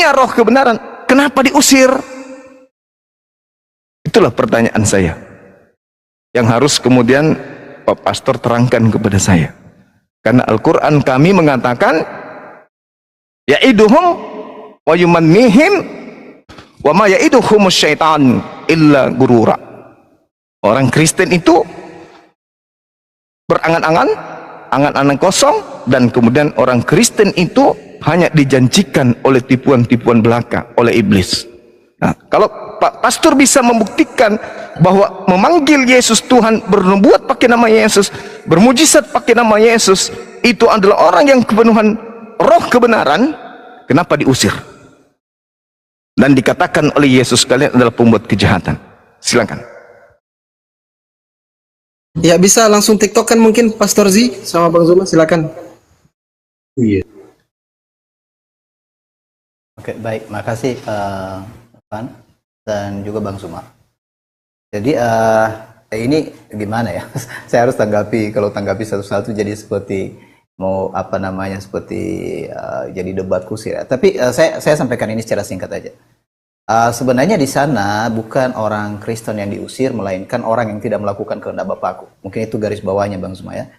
punya roh kebenaran, kenapa diusir? Itulah pertanyaan saya yang harus kemudian Pak Pastor terangkan kepada saya. Karena Al-Quran kami mengatakan ya'iduhum wa yumannihim wa ma ya'iduhumus syaitan illa gurura. Orang Kristen itu berangan-angan, angan-angan kosong, dan kemudian orang Kristen itu hanya dijanjikan oleh tipuan-tipuan belaka oleh iblis. Nah, kalau Pak Pastor bisa membuktikan bahwa memanggil Yesus Tuhan, bernubuat pakai nama Yesus, bermujizat pakai nama Yesus, itu adalah orang yang kepenuhan roh kebenaran, kenapa diusir? Dan dikatakan oleh Yesus kalian adalah pembuat kejahatan. Silakan. Ya, bisa langsung TikTok kan mungkin Pastor Z sama Bang Zuma, silakan. Iya. Oke, baik, makasih Pan dan juga Bang Zuma. Jadi ini gimana ya? Saya harus tanggapi, kalau tanggapi satu-satu jadi seperti mau apa namanya, seperti jadi debat kusir ya. Tapi saya sampaikan ini secara singkat aja. Sebenarnya di sana bukan orang Kristen yang diusir, melainkan orang yang tidak melakukan kehendak Bapakku. Mungkin itu garis bawahnya Bang Zuma ya.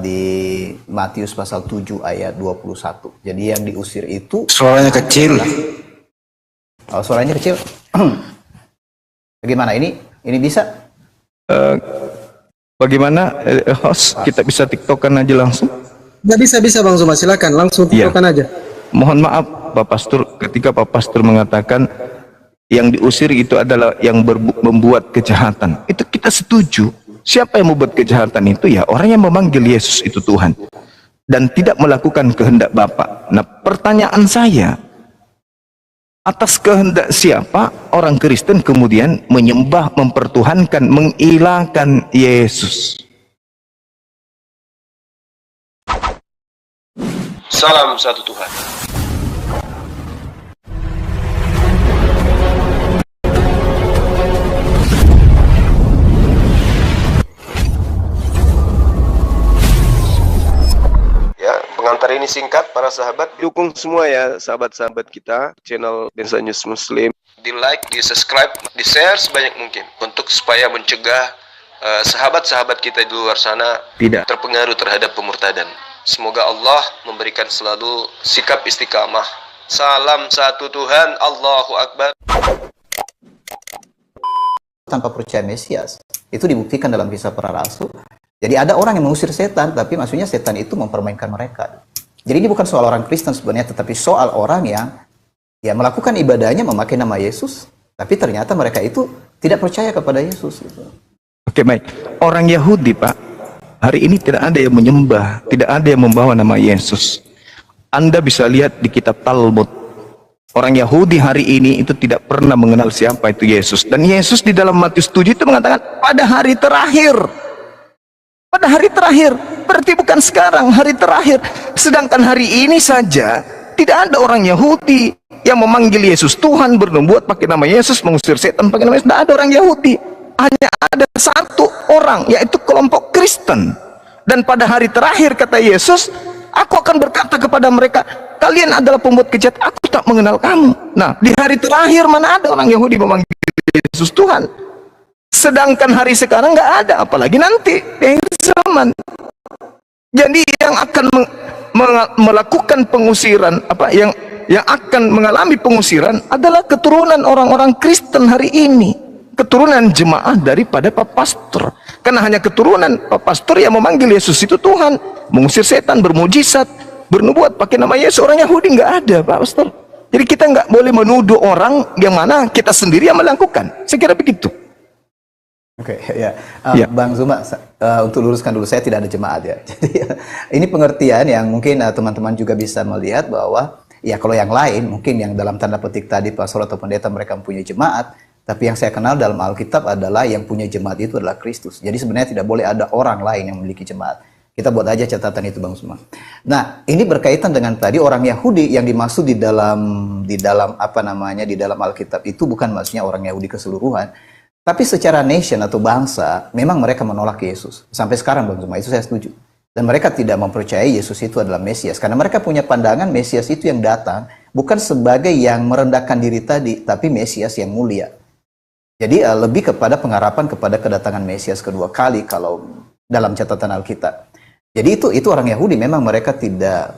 Di Matius pasal 7 ayat 21. Jadi yang diusir itu Suaranya kecil. Oh, suaranya kecil. Bagaimana ini bisa? Bagaimana host, kita bisa TikTokan aja langsung? Nggak bisa Bang Zuma, silakan langsung TikTokan aja. Mohon maaf Pak Pastor, ketika Pak Pastor mengatakan yang diusir itu adalah yang membuat kejahatan, itu kita setuju. Siapa yang membuat kejahatan itu? Ya orang yang memanggil Yesus itu Tuhan dan tidak melakukan kehendak Bapa. Nah, pertanyaan saya, atas kehendak siapa orang Kristen kemudian menyembah, mempertuhankan, mengilahkan Yesus? Salam satu Tuhan. Ya, pengantar ini singkat para sahabat. Dukung semua ya sahabat-sahabat kita channel Densa News Muslim. Di like, di subscribe, di share sebanyak mungkin untuk supaya mencegah sahabat-sahabat kita di luar sana tidak terpengaruh terhadap pemurtadan. Semoga Allah memberikan selalu sikap istiqamah. Salam satu Tuhan, Allahu Akbar. Tanpa percaya Mesias, itu dibuktikan dalam kisah para rasul. Jadi ada orang yang mengusir setan, tapi maksudnya setan itu mempermainkan mereka. Jadi ini bukan soal orang Kristen sebenarnya, tetapi soal orang yang ya melakukan ibadahnya memakai nama Yesus, tapi ternyata mereka itu tidak percaya kepada Yesus. Gitu. Oke, baik. Orang Yahudi, Pak, hari ini tidak ada yang menyembah, tidak ada yang membawa nama Yesus. Anda bisa lihat di kitab Talmud. Orang Yahudi hari ini itu tidak pernah mengenal siapa itu Yesus. Dan Yesus di dalam Matius 7 itu mengatakan pada hari terakhir. Pada hari terakhir, berarti bukan sekarang, hari terakhir. Sedangkan hari ini saja tidak ada orang Yahudi yang memanggil Yesus Tuhan, bernubuat pakai nama Yesus, mengusir setan pakai nama Yesus. Tidak ada orang Yahudi. Hanya ada satu orang, yaitu kelompok Kristen. Dan pada hari terakhir kata Yesus, aku akan berkata kepada mereka, kalian adalah pembuat kejahatan, aku tak mengenal kamu. Nah, di hari terakhir mana ada orang Yahudi memanggil Yesus Tuhan? Sedangkan hari sekarang nggak ada, apalagi nanti di akhir zaman. Jadi yang akan melakukan pengusiran, yang akan mengalami pengusiran adalah keturunan orang-orang Kristen hari ini, keturunan jemaah daripada Pak Pastor. Karena hanya keturunan Pak Pastor yang memanggil Yesus itu Tuhan, mengusir setan, bermujizat, bernubuat pakai nama Yesus. Orang Yahudi nggak ada, Pak Pastor. Jadi kita nggak boleh menuduh orang yang mana kita sendiri yang melakukan. Saya kira begitu. Oke, ya. Bang Zuma, untuk luruskan dulu, saya tidak ada jemaat ya. Jadi ini pengertian yang mungkin teman-teman juga bisa melihat bahwa ya kalau yang lain mungkin yang dalam tanda petik tadi pastor atau pendeta mereka mempunyai jemaat, tapi yang saya kenal dalam Alkitab adalah yang punya jemaat itu adalah Kristus. Jadi sebenarnya tidak boleh ada orang lain yang memiliki jemaat. Kita buat aja catatan itu Bang Zuma. Nah, ini berkaitan dengan tadi orang Yahudi yang dimaksud di dalam apa namanya di dalam Alkitab itu bukan maksudnya orang Yahudi keseluruhan. Tapi secara nation atau bangsa, memang mereka menolak Yesus. Sampai sekarang Bang Zuma, itu saya setuju. Dan mereka tidak mempercayai Yesus itu adalah Mesias. Karena mereka punya pandangan Mesias itu yang datang bukan sebagai yang merendahkan diri tadi, tapi Mesias yang mulia. Jadi lebih kepada pengharapan kepada kedatangan Mesias kedua kali kalau dalam catatan Alkitab. Jadi itu orang Yahudi, memang mereka tidak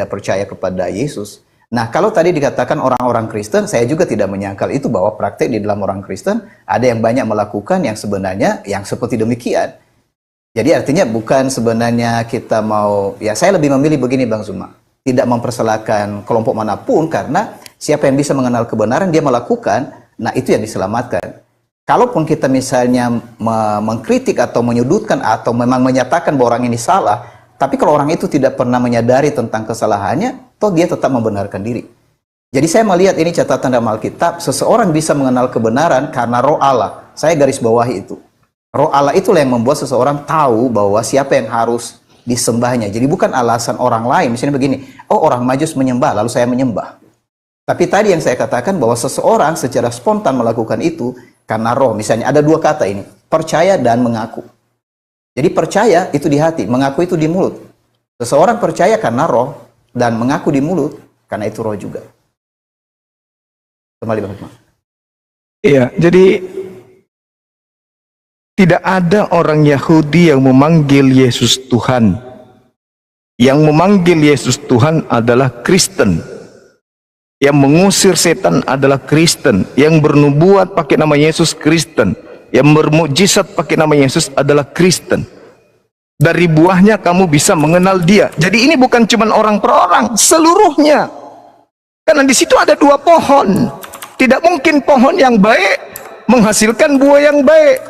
percaya kepada Yesus. Nah, kalau tadi dikatakan orang-orang Kristen, saya juga tidak menyangkal itu, bahwa praktek di dalam orang Kristen ada yang banyak melakukan yang sebenarnya yang seperti demikian. Jadi artinya bukan sebenarnya kita mau, ya saya lebih memilih begini Bang Zuma, tidak mempersalahkan kelompok manapun, karena siapa yang bisa mengenal kebenaran dia melakukan, nah itu yang diselamatkan. Kalaupun kita misalnya mengkritik atau menyudutkan atau memang menyatakan bahwa orang ini salah, tapi kalau orang itu tidak pernah menyadari tentang kesalahannya, toh dia tetap membenarkan diri. Jadi saya melihat ini catatan dalam Alkitab, seseorang bisa mengenal kebenaran karena roh Allah. Saya garis bawahi itu. Roh Allah itulah yang membuat seseorang tahu bahwa siapa yang harus disembahnya. Jadi bukan alasan orang lain. Misalnya begini, oh orang Majus menyembah, lalu saya menyembah. Tapi tadi yang saya katakan bahwa seseorang secara spontan melakukan itu karena roh. Misalnya ada dua kata ini, percaya dan mengaku. Jadi percaya itu di hati, mengaku itu di mulut. Seseorang percaya karena roh dan mengaku di mulut karena itu roh juga. Kembali Bang Hikmah. Iya, jadi tidak ada orang Yahudi yang memanggil Yesus Tuhan. Yang memanggil Yesus Tuhan adalah Kristen. Yang mengusir setan adalah Kristen. Yang bernubuat pakai nama Yesus Kristen. Yang bermukjizat pakai nama Yesus adalah Kristen. Dari buahnya kamu bisa mengenal dia. Jadi ini bukan cuma orang per orang, seluruhnya. Karena di situ ada dua pohon. Tidak mungkin pohon yang baik menghasilkan buah yang baik.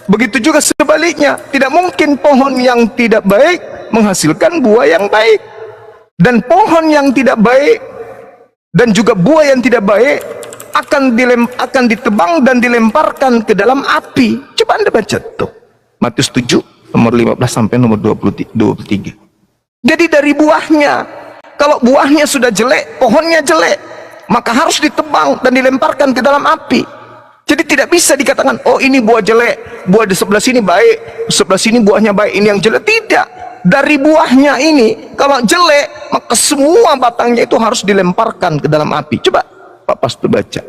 Begitu juga sebaliknya, tidak mungkin pohon yang tidak baik menghasilkan buah yang baik. Dan pohon yang tidak baik dan juga buah yang tidak baik akan ditebang dan dilemparkan ke dalam api. Coba Anda baca tuh. Matius 7 nomor 15 sampai nomor 23. Jadi dari buahnya. Kalau buahnya sudah jelek, pohonnya jelek, maka harus ditebang dan dilemparkan ke dalam api. Jadi tidak bisa dikatakan, oh ini buah jelek, buah di sebelah sini baik, sebelah sini buahnya baik, ini yang jelek. Tidak. Dari buahnya ini, kalau jelek, maka semua batangnya itu harus dilemparkan ke dalam api. Coba Pak Pastor baca.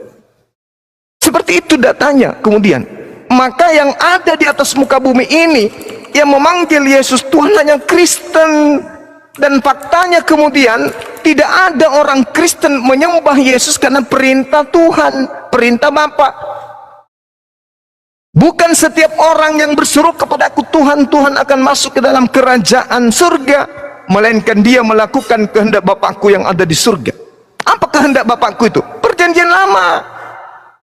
Seperti itu datanya. Kemudian, maka yang ada di atas muka bumi ini yang memanggil Yesus Tuhan hanya Kristen. Dan faktanya kemudian tidak ada orang Kristen menyembah Yesus karena perintah Tuhan, perintah Bapa. Bukan setiap orang yang berseru kepada aku Tuhan, Tuhan akan masuk ke dalam kerajaan surga, melainkan dia melakukan kehendak Bapakku yang ada di surga. Apa kehendak Bapakku itu? Perjanjian lama.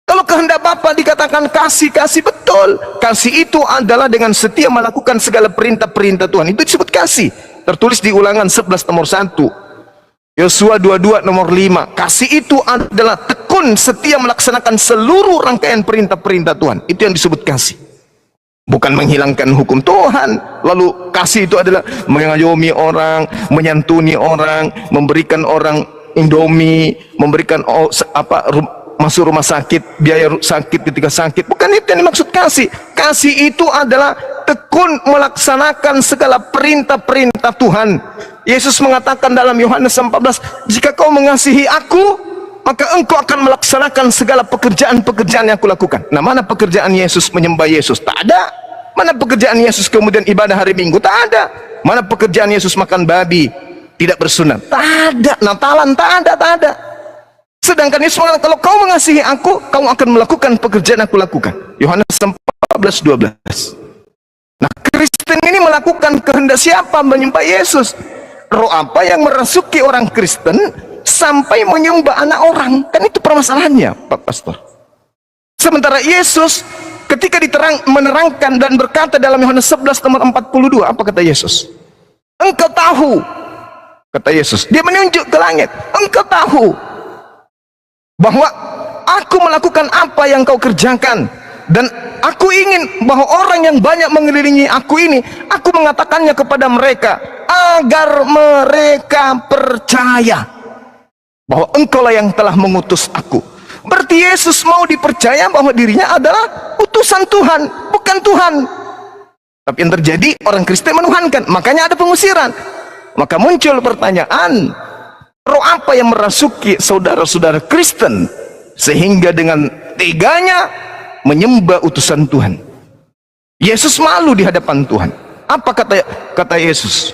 Kalau kehendak Bapa dikatakan kasih, kasih betul. Kasih itu adalah dengan setia melakukan segala perintah-perintah Tuhan. Itu disebut kasih. Tertulis di Ulangan 11 nomor 1. Yosua 22 nomor 5. Kasih itu adalah tekun setia melaksanakan seluruh rangkaian perintah-perintah Tuhan. Itu yang disebut kasih. Bukan menghilangkan hukum Tuhan. Lalu kasih itu adalah mengayomi orang, menyantuni orang, memberikan orang Indomie, memberikan masuk rumah sakit, biaya sakit ketika sakit. Bukan itu yang dimaksud kasih. Kasih itu adalah tekun melaksanakan segala perintah-perintah Tuhan. Yesus mengatakan dalam Yohanes 14, jika kau mengasihi aku, maka engkau akan melaksanakan segala pekerjaan-pekerjaan yang aku lakukan. Nah, mana pekerjaan Yesus menyembah Yesus? Tak ada. Mana pekerjaan Yesus kemudian ibadah hari Minggu? Tak ada. Mana pekerjaan Yesus makan babi, tidak bersunat? Tak ada. Natalan? Tak ada, tak ada. Sedangkan Yesus mengatakan, kalau kau mengasihi aku, kamu akan melakukan pekerjaan aku lakukan. Yohanes 14:12. Nah, Kristen ini melakukan kehendak siapa? Menyembah Yesus. Roh apa yang merasuki orang Kristen sampai menyembah anak orang? Kan itu permasalahannya, Pak Pastor. Sementara Yesus ketika menerangkan dan berkata dalam Yohanes 11 nomor 42, apa kata Yesus? Engkau tahu, kata Yesus. Dia menunjuk ke langit. Engkau tahu bahwa aku melakukan apa yang kau kerjakan, dan aku ingin bahwa orang yang banyak mengelilingi aku ini, aku mengatakannya kepada mereka agar mereka percaya bahwa engkaulah yang telah mengutus aku. Berarti Yesus mau dipercaya bahwa dirinya adalah utusan Tuhan, bukan Tuhan. Tapi yang terjadi, orang Kristen menuhankan, makanya ada pengusiran. Maka muncul pertanyaan, Roh apa yang merasuki saudara-saudara Kristen sehingga dengan teganya menyembah utusan Tuhan? Yesus malu di hadapan Tuhan. Apa kata Yesus?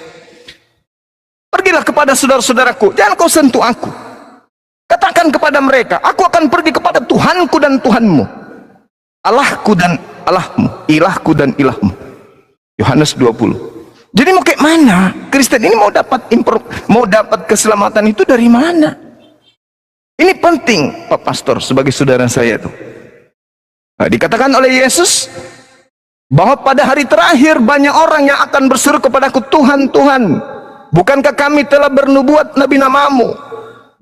Pergilah kepada saudara-saudaraku, jangan kau sentuh aku. Katakan kepada mereka, aku akan pergi kepada Tuhanku dan Tuhanmu, Allahku dan Allahmu, ilahku dan ilahmu. Yohanes 20. Jadi mau kayak mana? Kristen ini mau dapat keselamatan itu dari mana? Ini penting, Pak Pastor, sebagai saudara saya itu. Nah, dikatakan oleh Yesus bahwa pada hari terakhir banyak orang yang akan berseru kepadaku, Tuhan, Tuhan, bukankah kami telah bernubuat demi namamu,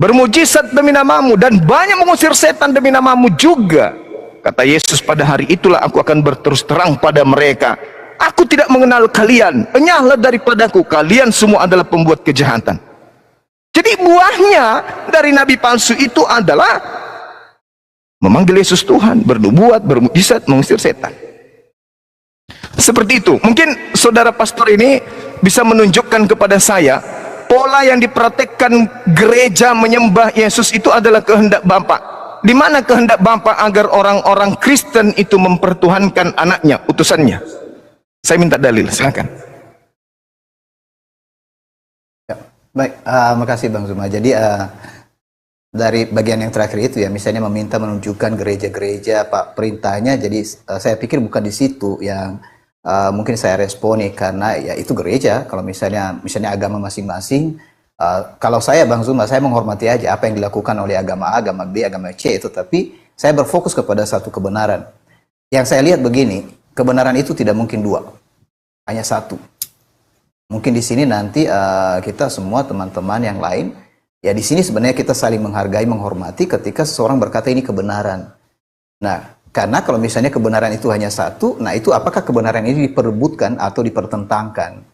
bermujizat demi namamu, dan banyak mengusir setan demi namamu juga. Kata Yesus, pada hari itulah aku akan berterus terang pada mereka, aku tidak mengenal kalian, enyahlah daripadaku, kalian semua adalah pembuat kejahatan. Jadi buahnya dari nabi palsu itu adalah memanggil Yesus Tuhan, bernubuat, bermujizat, mengusir setan. Seperti itu. Mungkin saudara pastor ini bisa menunjukkan kepada saya pola yang dipraktekkan gereja menyembah Yesus itu adalah kehendak Bapa. Di mana kehendak Bapa agar orang-orang Kristen itu mempertuhankan anaknya, utusannya? Saya minta dalil, silakan. Ya, baik, makasih Bang Zuma. Jadi dari bagian yang terakhir itu ya, misalnya meminta menunjukkan gereja-gereja Pak perintahnya. Jadi saya pikir bukan di situ yang mungkin saya responi, karena ya itu gereja. Kalau misalnya agama masing-masing, kalau saya Bang Zuma, saya menghormati aja apa yang dilakukan oleh agama A, agama B, agama C itu, tapi saya berfokus kepada satu kebenaran. Yang saya lihat begini, kebenaran itu tidak mungkin dua, hanya satu. Mungkin di sini nanti kita semua teman-teman yang lain, ya di sini sebenarnya kita saling menghargai, menghormati ketika seseorang berkata ini kebenaran. Nah, karena kalau misalnya kebenaran itu hanya satu, nah itu apakah kebenaran ini diperebutkan atau dipertentangkan?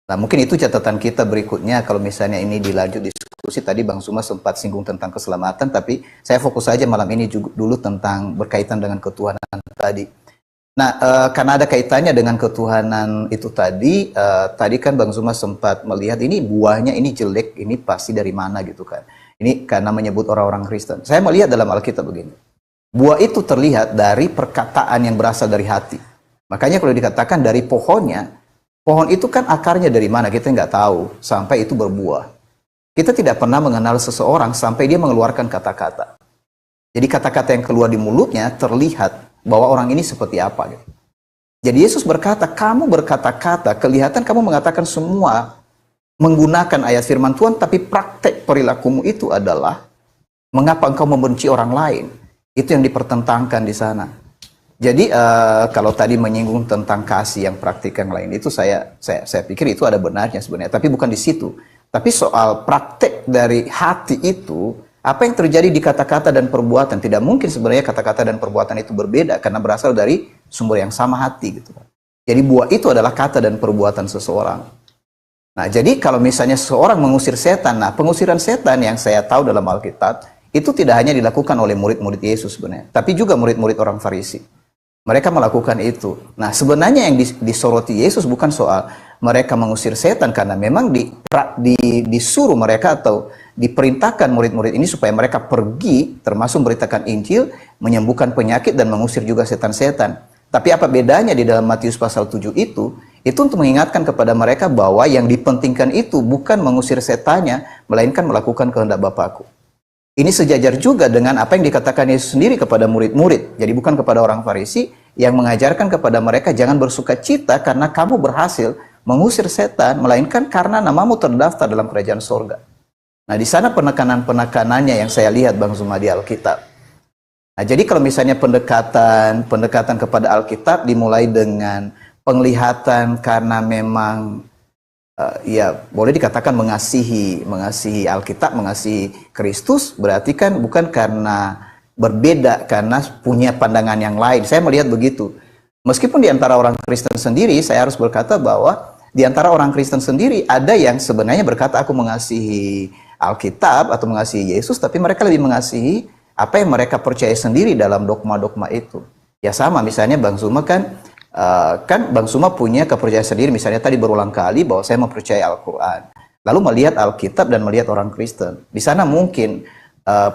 Nah, mungkin itu catatan kita berikutnya kalau misalnya ini dilanjut diskusi. Tadi Bang Zuma sempat singgung tentang keselamatan, tapi saya fokus saja malam ini dulu tentang berkaitan dengan ketuhanan tadi. Nah, karena ada kaitannya dengan ketuhanan itu tadi, tadi kan Bang Zuma sempat melihat ini buahnya ini jelek, ini pasti dari mana gitu kan. Ini karena menyebut orang-orang Kristen. Saya melihat dalam Alkitab begini. Buah itu terlihat dari perkataan yang berasal dari hati. Makanya kalau dikatakan dari pohonnya, pohon itu kan akarnya dari mana kita nggak tahu sampai itu berbuah. Kita tidak pernah mengenal seseorang sampai dia mengeluarkan kata-kata. Jadi kata-kata yang keluar di mulutnya terlihat bahwa orang ini seperti apa gitu. Jadi Yesus berkata, kamu berkata-kata, kelihatan kamu mengatakan semua menggunakan ayat firman Tuhan, tapi praktek perilakumu itu adalah mengapa engkau membenci orang lain. Itu yang dipertentangkan di sana. Jadi kalau tadi menyinggung tentang kasih yang praktik yang lain itu saya pikir itu ada benarnya sebenarnya, tapi bukan di situ. Tapi soal praktek dari hati itu, apa yang terjadi di kata-kata dan perbuatan, tidak mungkin sebenarnya kata-kata dan perbuatan itu berbeda karena berasal dari sumber yang sama, hati gitu. Jadi buah itu adalah kata dan perbuatan seseorang. Nah, jadi kalau misalnya seseorang mengusir setan, nah pengusiran setan yang saya tahu dalam Alkitab itu tidak hanya dilakukan oleh murid-murid Yesus sebenarnya, tapi juga murid-murid orang Farisi. Mereka melakukan itu. Nah, sebenarnya yang disoroti Yesus bukan soal mereka mengusir setan, karena memang disuruh mereka atau diperintahkan murid-murid ini supaya mereka pergi, termasuk memberitakan Injil, menyembuhkan penyakit dan mengusir juga setan-setan. Tapi apa bedanya di dalam Matius pasal 7 itu untuk mengingatkan kepada mereka bahwa yang dipentingkan itu bukan mengusir setannya, melainkan melakukan kehendak Bapakku. Ini sejajar juga dengan apa yang dikatakan Yesus sendiri kepada murid-murid. Jadi bukan kepada orang Farisi yang mengajarkan kepada mereka jangan bersuka cita karena kamu berhasil mengusir setan, melainkan karena namamu terdaftar dalam kerajaan sorga. Nah, di sana penekanan-penekanannya yang saya lihat Bang Zuma di Alkitab. Nah, jadi kalau misalnya pendekatan kepada Alkitab dimulai dengan penglihatan karena memang ya boleh dikatakan mengasihi Alkitab, mengasihi Kristus, berarti kan bukan karena berbeda karena punya pandangan yang lain. Saya melihat begitu. Meskipun di antara orang Kristen sendiri, saya harus berkata bahwa di antara orang Kristen sendiri ada yang sebenarnya berkata aku mengasihi Alkitab atau mengasihi Yesus, tapi mereka lebih mengasihi apa yang mereka percaya sendiri dalam dogma-dogma itu. Ya sama, misalnya Bang Zuma kan Bang Zuma punya kepercayaan sendiri, misalnya tadi berulang kali bahwa saya mempercayai Al-Quran. lalu melihat Alkitab dan melihat orang Kristen. Di sana mungkin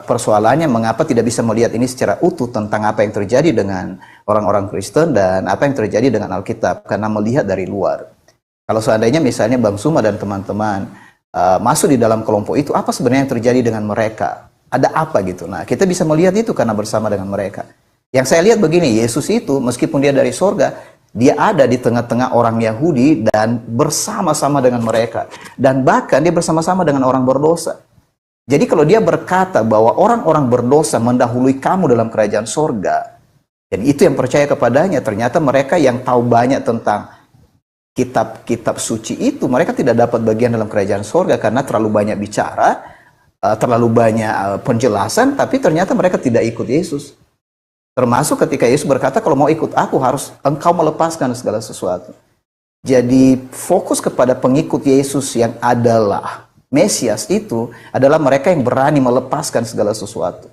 persoalannya mengapa tidak bisa melihat ini secara utuh tentang apa yang terjadi dengan orang-orang Kristen dan apa yang terjadi dengan Alkitab, karena melihat dari luar. Kalau seandainya misalnya Bang Suma dan teman-teman masuk di dalam kelompok itu, apa sebenarnya yang terjadi dengan mereka? Ada apa gitu? Nah, kita bisa melihat itu karena bersama dengan mereka. Yang saya lihat begini, Yesus itu meskipun dia dari sorga, dia ada di tengah-tengah orang Yahudi dan bersama-sama dengan mereka. Dan bahkan dia bersama-sama dengan orang berdosa. Jadi kalau dia berkata bahwa orang-orang berdosa mendahului kamu dalam kerajaan sorga, dan itu yang percaya kepadanya, ternyata mereka yang tahu banyak tentang kitab-kitab suci itu, mereka tidak dapat bagian dalam kerajaan sorga karena terlalu banyak bicara, terlalu banyak penjelasan, tapi ternyata mereka tidak ikut Yesus. Termasuk ketika Yesus berkata, kalau mau ikut aku harus engkau melepaskan segala sesuatu. Jadi fokus kepada pengikut Yesus yang adalah Mesias itu adalah mereka yang berani melepaskan segala sesuatu.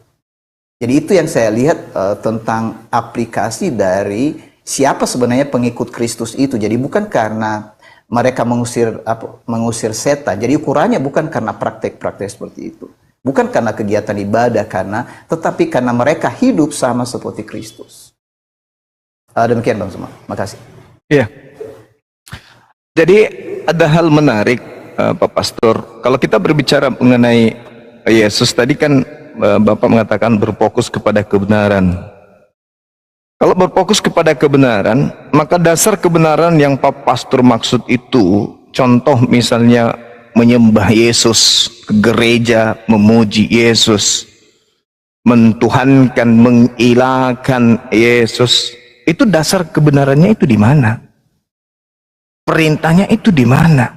Jadi itu yang saya lihat tentang aplikasi dari siapa sebenarnya pengikut Kristus itu. Jadi bukan karena mereka mengusir setan. Jadi ukurannya bukan karena praktek-praktek seperti itu. Bukan karena kegiatan ibadah, tetapi karena mereka hidup sama seperti Kristus. Demikian Bang Suma. Makasih. Iya. Jadi ada hal menarik, Pak Pastor. Kalau kita berbicara mengenai Yesus tadi kan Bapak mengatakan berfokus kepada kebenaran. Kalau berfokus kepada kebenaran, maka dasar kebenaran yang Pak Pastor maksud itu, contoh misalnya menyembah Yesus, ke gereja, memuji Yesus, mentuhankan, mengilahkan Yesus, itu dasar kebenarannya itu di mana? Perintahnya itu di mana?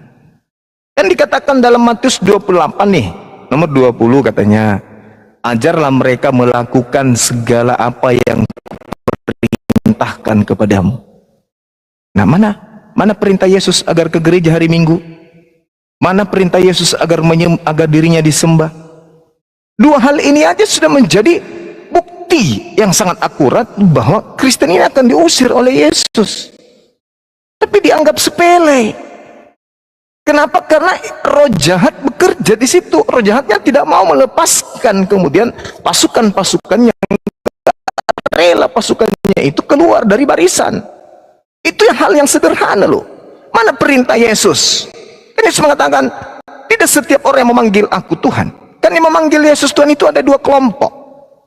Kan dikatakan dalam Matius 28 nih, nomor 20 katanya, ajarlah mereka melakukan segala apa yang perintahkan kepadamu. Nah, mana perintah Yesus agar ke gereja hari Minggu? Mana perintah Yesus agar dirinya disembah? Dua hal ini aja sudah menjadi bukti yang sangat akurat bahwa Kristen ini akan diusir oleh Yesus. Tapi dianggap sepele. Kenapa? Karena roh jahat bekerja di situ. Roh jahatnya tidak mau melepaskan kemudian pasukan-pasukannya, rela pasukannya itu keluar dari barisan. Itu hal yang sederhana loh. Mana perintah Yesus? Yesus mengatakan, tidak setiap orang yang memanggil aku Tuhan. Kan yang memanggil Yesus Tuhan itu ada dua kelompok.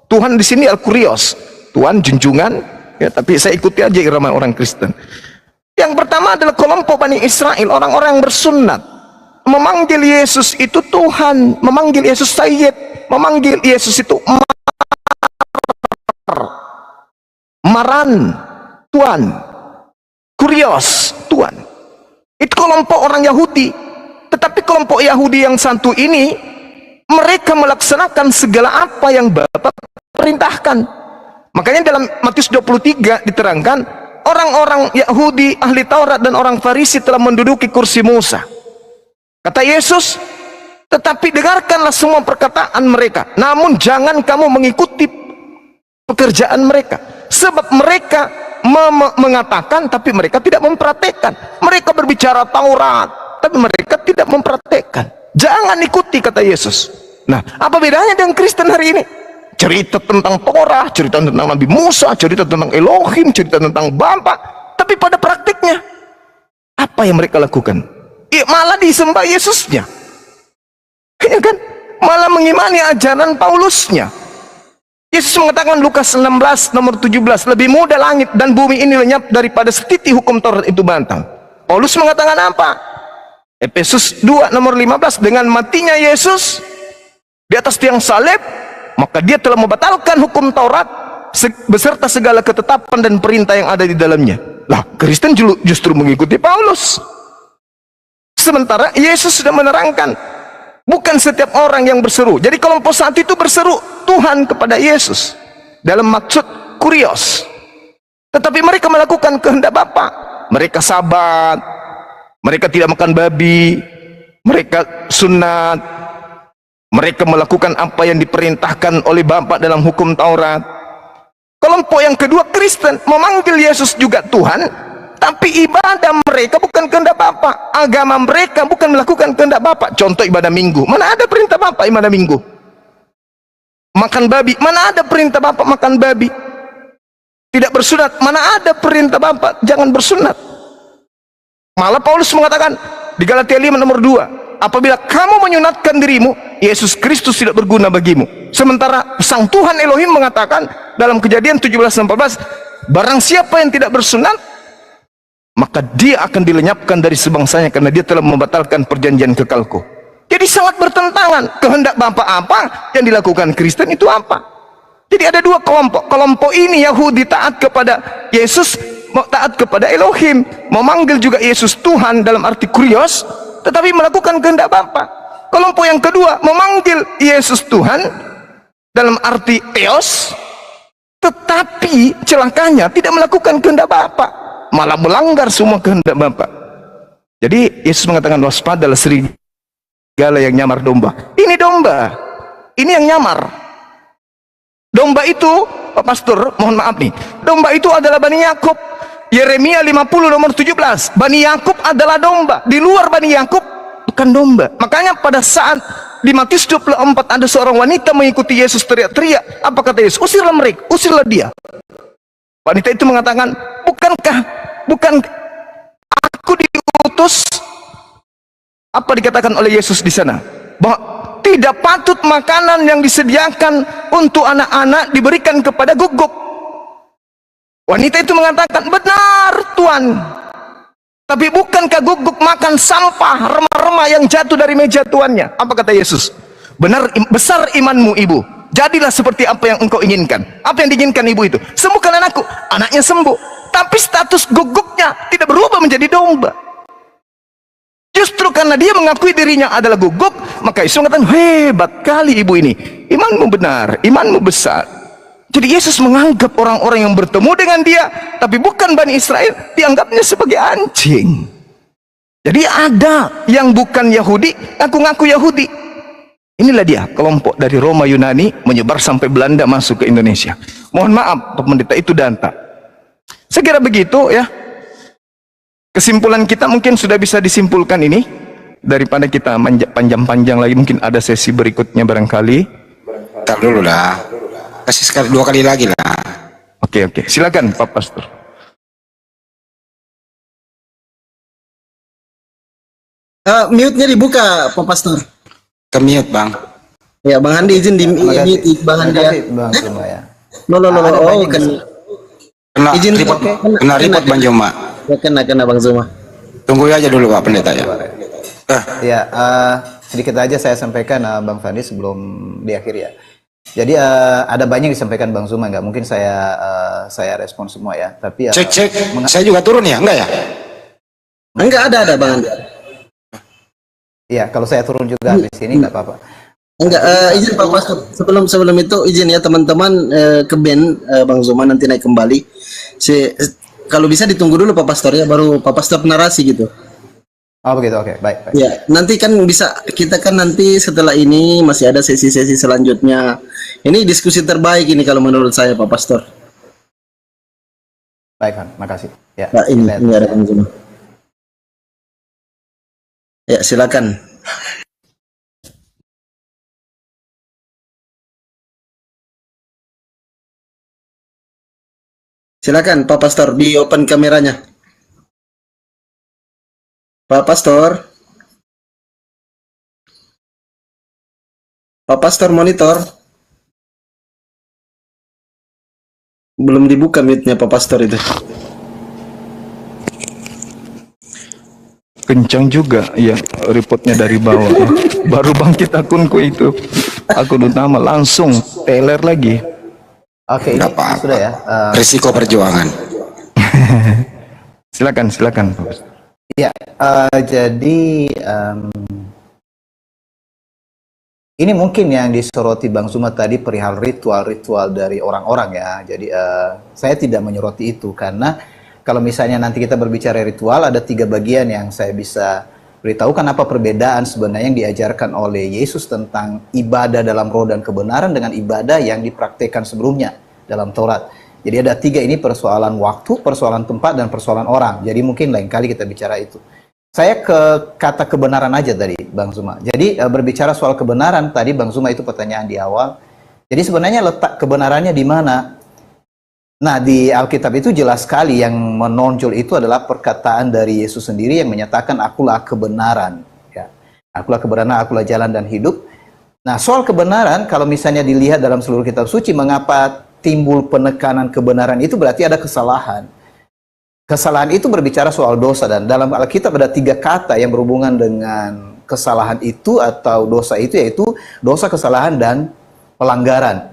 Tuhan di sini Al-Kurios, Tuhan junjungan, ya, tapi saya ikuti aja irama orang Kristen. Yang pertama adalah kelompok Bani Israel, orang-orang yang bersunat. Memanggil Yesus itu Tuhan, memanggil Yesus Sayyid, memanggil Yesus itu Maran, Tuhan, Kurios, Tuhan. Itu kelompok orang Yahudi. Tetapi kelompok Yahudi yang satu ini, mereka melaksanakan segala apa yang Bapa perintahkan. Makanya dalam Matius 23 diterangkan, orang-orang Yahudi, ahli Taurat dan orang Farisi telah menduduki kursi Musa. Kata Yesus, tetapi dengarkanlah semua perkataan mereka, namun jangan kamu mengikuti pekerjaan mereka. Sebab mereka mengatakan, tapi mereka tidak mempraktekkan. Mereka berbicara Taurat, tapi mereka tidak mempraktekkan. Jangan ikuti, kata Yesus. Nah, apa bedanya dengan Kristen hari ini? Cerita tentang Torah, cerita tentang Nabi Musa, cerita tentang Elohim, cerita tentang Bapa, tapi pada praktiknya apa yang mereka lakukan? Malah disembah Yesusnya, ya kan? Malah mengimani ajaran Paulusnya. Yesus mengatakan Lukas 16 nomor 17, lebih mudah langit dan bumi ini lenyap daripada setitik hukum Taurat itu bantang. Paulus mengatakan apa? Efesus 2 nomor 15, dengan matinya Yesus di atas tiang salib, maka dia telah membatalkan hukum Taurat beserta segala ketetapan dan perintah yang ada di dalamnya. Lah, Kristen justru mengikuti Paulus. Sementara Yesus sudah menerangkan, bukan setiap orang yang berseru. Jadi kelompok saat itu berseru Tuhan kepada Yesus dalam maksud kurios. Tetapi mereka melakukan kehendak Bapa. Mereka sabat, mereka tidak makan babi, mereka sunat, mereka melakukan apa yang diperintahkan oleh Bapa dalam hukum Taurat. Kelompok yang kedua Kristen memanggil Yesus juga Tuhan, Tapi ibadah mereka bukan kehendak Bapa. Agama mereka bukan melakukan kehendak Bapa. Contoh ibadah minggu. Mana ada perintah Bapa ibadah minggu? Makan babi. Mana ada perintah Bapa makan babi? Tidak bersunat. Mana ada perintah Bapa jangan bersunat? Malah Paulus mengatakan di Galatia 5 nomor 2, apabila kamu menyunatkan dirimu, Yesus Kristus tidak berguna bagimu. Sementara Sang Tuhan Elohim mengatakan dalam Kejadian 17:14, barang siapa yang tidak bersunat, maka dia akan dilenyapkan dari sebangsanya karena dia telah membatalkan perjanjian kekalku. Jadi sangat bertentangan. Kehendak Bapa apa, yang dilakukan Kristen itu apa. Jadi ada dua kelompok. Kelompok ini Yahudi taat kepada Yesus, mau taat kepada Elohim, memanggil juga Yesus Tuhan dalam arti kurios, tetapi melakukan kehendak Bapa. Kelompok yang kedua memanggil Yesus Tuhan dalam arti theos, tetapi celakanya tidak melakukan kehendak Bapa, malah melanggar semua kehendak Bapa. Jadi Yesus mengatakan, waspadalah serigala yang nyamar domba. Ini domba, ini yang nyamar. Domba itu, Pak Pastor, mohon maaf nih, domba itu adalah Bani Yakub. Yeremia 50 nomor 17, Bani Yakub adalah domba. Di luar Bani Yakub bukan domba. Makanya pada saat di Matius 24 ada seorang wanita mengikuti Yesus teriak-teriak. Apa kata Yesus? Usirlah mereka, usirlah dia. Wanita itu mengatakan, bukan aku diutus? Apa dikatakan oleh Yesus di sana? Bahwa tidak patut makanan yang disediakan untuk anak-anak diberikan kepada guguk. Wanita itu mengatakan, benar Tuan, tapi bukankah guguk makan sampah, remah-remah yang jatuh dari meja tuannya? Apa kata Yesus? Benar, besar imanmu ibu, jadilah seperti apa yang engkau inginkan. Apa yang diinginkan ibu itu? Sembuhkan anakku. Anaknya sembuh, tapi status guguknya tidak berubah menjadi domba. Justru karena dia mengakui dirinya adalah guguk, maka Yesus mengatakan, hebat kali ibu ini, imanmu benar, imanmu besar. Jadi Yesus menganggap orang-orang yang bertemu dengan dia, tapi bukan Bani Israel, dianggapnya sebagai anjing. Jadi ada yang bukan Yahudi, ngaku-ngaku Yahudi. Inilah dia kelompok dari Roma Yunani menyebar sampai Belanda masuk ke Indonesia. Mohon maaf, pendeta itu danta. Saya kira begitu ya. Kesimpulan kita mungkin sudah bisa disimpulkan ini. Daripada kita panjang-panjang lagi, mungkin ada sesi berikutnya barangkali. Bentar dulu lah. Kasih sekali, 2 kali lagi lah. Oke, silakan Pak Pastor. Mute-nya dibuka, Pak Pastor. Ke mute, Bang. Ya, Bang Handi izin di Terima mute kasih. Bang Handi ya. Bang Zuma ya. No. Ada Oh, banyak kan. Kena Izin, report, oke. kena report Bang Joma. Ya, kena Bang Zuma. Tunggu aja dulu Pak Pendeta ya. Ya, sedikit aja saya sampaikan Bang Fandi sebelum diakhiri ya. Jadi ada banyak yang disampaikan Bang Zuma, nggak mungkin saya respon semua ya. Tapi Cek. Saya juga turun ya, enggak ya? Enggak ada Bang Handi. Iya, kalau saya turun juga di sini nggak apa-apa. Enggak, izin Pak Pastor. Sebelum itu izin ya teman-teman ke band Bang Zuma nanti naik kembali. Kalau bisa ditunggu dulu Pak Pastor ya, baru Pak Pastor narasi gitu. Oh begitu, oke, baik. Ya, nanti kan bisa kita kan nanti setelah ini masih ada sesi-sesi selanjutnya. Ini diskusi terbaik ini kalau menurut saya Pak Pastor. Baik, Fan, makasih. Ya, Nah, ini ada Bang Zuma. Ya, silakan. Silakan Pak Pastor, di open kameranya. Pak Pastor. Pak Pastor monitor. Belum dibuka mute-nya Pak Pastor itu. Kencang juga ya, reportnya dari bawah ya. Baru bangkit akunku itu, akun utama langsung teler lagi. Oke, ini Nggak apa-apa. sudah ya. Risiko perjuangan. Silakan Pak Pastor. Ya, jadi ini mungkin yang disoroti Bang Zuma tadi perihal ritual-ritual dari orang-orang ya. Jadi saya tidak menyoroti itu karena kalau misalnya nanti kita berbicara ritual, ada 3 bagian yang saya bisa beritahukan apa perbedaan sebenarnya yang diajarkan oleh Yesus tentang ibadah dalam roh dan kebenaran dengan ibadah yang dipraktekkan sebelumnya dalam Taurat. Jadi ada 3 ini, persoalan waktu, persoalan tempat, dan persoalan orang. Jadi mungkin lain kali kita bicara itu. Saya ke kata kebenaran aja tadi, Bang Zuma. Jadi berbicara soal kebenaran tadi, Bang Zuma, itu pertanyaan di awal. Jadi sebenarnya letak kebenarannya di mana? Nah, di Alkitab itu jelas sekali yang menonjol itu adalah perkataan dari Yesus sendiri yang menyatakan akulah kebenaran. Ya. Akulah kebenaran, akulah jalan dan hidup. Nah, soal kebenaran, kalau misalnya dilihat dalam seluruh kitab suci, mengapa timbul penekanan kebenaran itu berarti ada kesalahan. Kesalahan itu berbicara soal dosa, dan dalam Alkitab ada 3 kata yang berhubungan dengan kesalahan itu atau dosa itu, yaitu dosa, kesalahan, dan pelanggaran.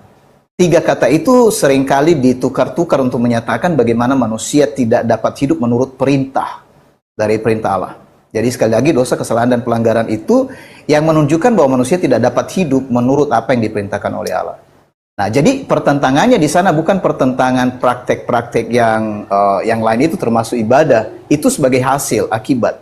3 kata itu seringkali ditukar-tukar untuk menyatakan bagaimana manusia tidak dapat hidup menurut perintah dari perintah Allah. Jadi sekali lagi, dosa, kesalahan, dan pelanggaran itu yang menunjukkan bahwa manusia tidak dapat hidup menurut apa yang diperintahkan oleh Allah. Nah, jadi pertentangannya di sana bukan pertentangan praktek-praktek yang lain itu termasuk ibadah. Itu sebagai hasil, akibat.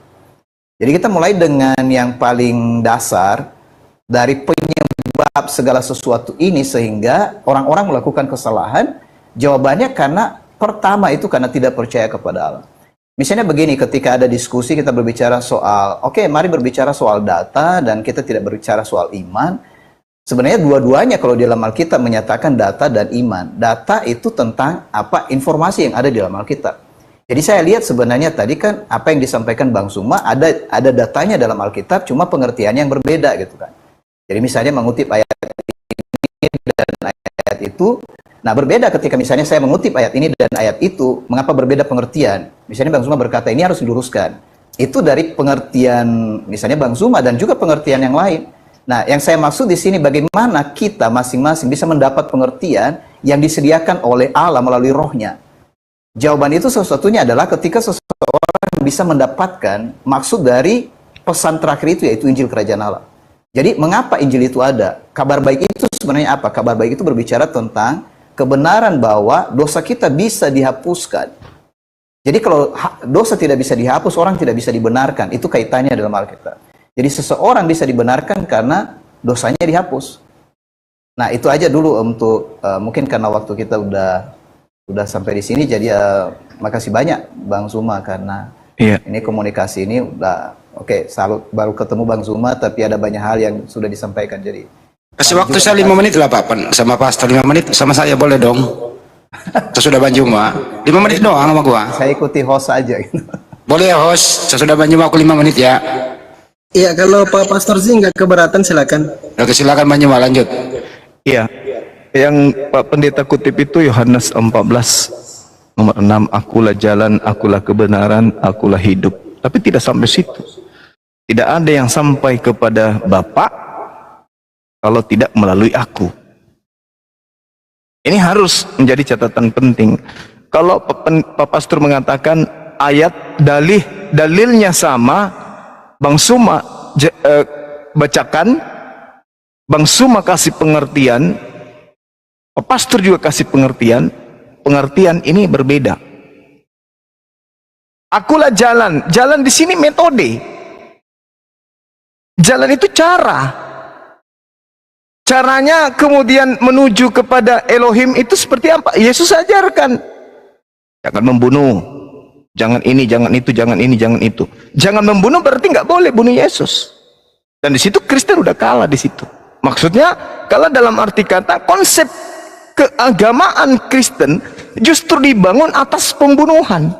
Jadi kita mulai dengan yang paling dasar dari penyebab segala sesuatu ini sehingga orang-orang melakukan kesalahan. Jawabannya karena pertama itu karena tidak percaya kepada Allah. Misalnya begini, ketika ada diskusi kita berbicara soal, oke, mari berbicara soal data dan kita tidak berbicara soal iman. Sebenarnya dua-duanya kalau di dalam Alkitab menyatakan data dan iman. Data itu tentang apa informasi yang ada di dalam Alkitab. Jadi saya lihat sebenarnya tadi kan apa yang disampaikan Bang Zuma ada datanya dalam Alkitab, cuma pengertiannya yang berbeda gitu kan. Jadi misalnya mengutip ayat ini dan ayat itu, nah berbeda ketika misalnya saya mengutip ayat ini dan ayat itu, mengapa berbeda pengertian? Misalnya Bang Zuma berkata ini harus diluruskan. Itu dari pengertian misalnya Bang Zuma dan juga pengertian yang lain. Nah, yang saya maksud di sini bagaimana kita masing-masing bisa mendapat pengertian yang disediakan oleh Allah melalui rohnya. Jawaban itu satu-satunya adalah ketika seseorang bisa mendapatkan maksud dari pesan terakhir itu, yaitu Injil Kerajaan Allah. Jadi, mengapa Injil itu ada? Kabar baik itu sebenarnya apa? Kabar baik itu berbicara tentang kebenaran bahwa dosa kita bisa dihapuskan. Jadi, kalau dosa tidak bisa dihapus, orang tidak bisa dibenarkan. Itu kaitannya dalam Alkitab. Jadi seseorang bisa dibenarkan karena dosanya dihapus. Nah, itu aja dulu untuk mungkin karena waktu kita udah sampai di sini, jadi makasih banyak Bang Zuma karena ini komunikasi ini udah oke, salut baru ketemu Bang Zuma tapi ada banyak hal yang sudah disampaikan. Jadi Kasih waktu saya 5 menit lah Pak, sama Pastor 5 menit, sama saya boleh dong. Sesudah Bang Zuma 5 menit doang sama gua. Saya ikuti host aja gitu. Boleh ya host, sesudah Bang Zuma aku 5 menit ya. Iya, kalau Pak Pastor Zi nggak keberatan silakan. Oke, silakan Bang Zuma lanjut. Iya, yang Pak Pendeta kutip itu Yohanes 14 nomor 6, akulah jalan, akulah kebenaran, akulah hidup. Tapi tidak sampai situ. Tidak ada yang sampai kepada Bapa kalau tidak melalui aku. Ini harus menjadi catatan penting. Kalau Pak Pastor mengatakan ayat dalilnya sama, Bang Zuma bacakan, Bang Zuma kasih pengertian, Pak Pastor juga kasih pengertian ini berbeda. Akulah jalan, jalan di sini metode. Jalan itu caranya kemudian menuju kepada Elohim itu seperti apa? Yesus ajarkan, jangan membunuh. Jangan ini, jangan itu, jangan ini, jangan itu. Jangan membunuh berarti nggak boleh bunuh Yesus. Dan di situ Kristen udah kalah di situ. Maksudnya, kalau dalam arti kata konsep keagamaan Kristen justru dibangun atas pembunuhan.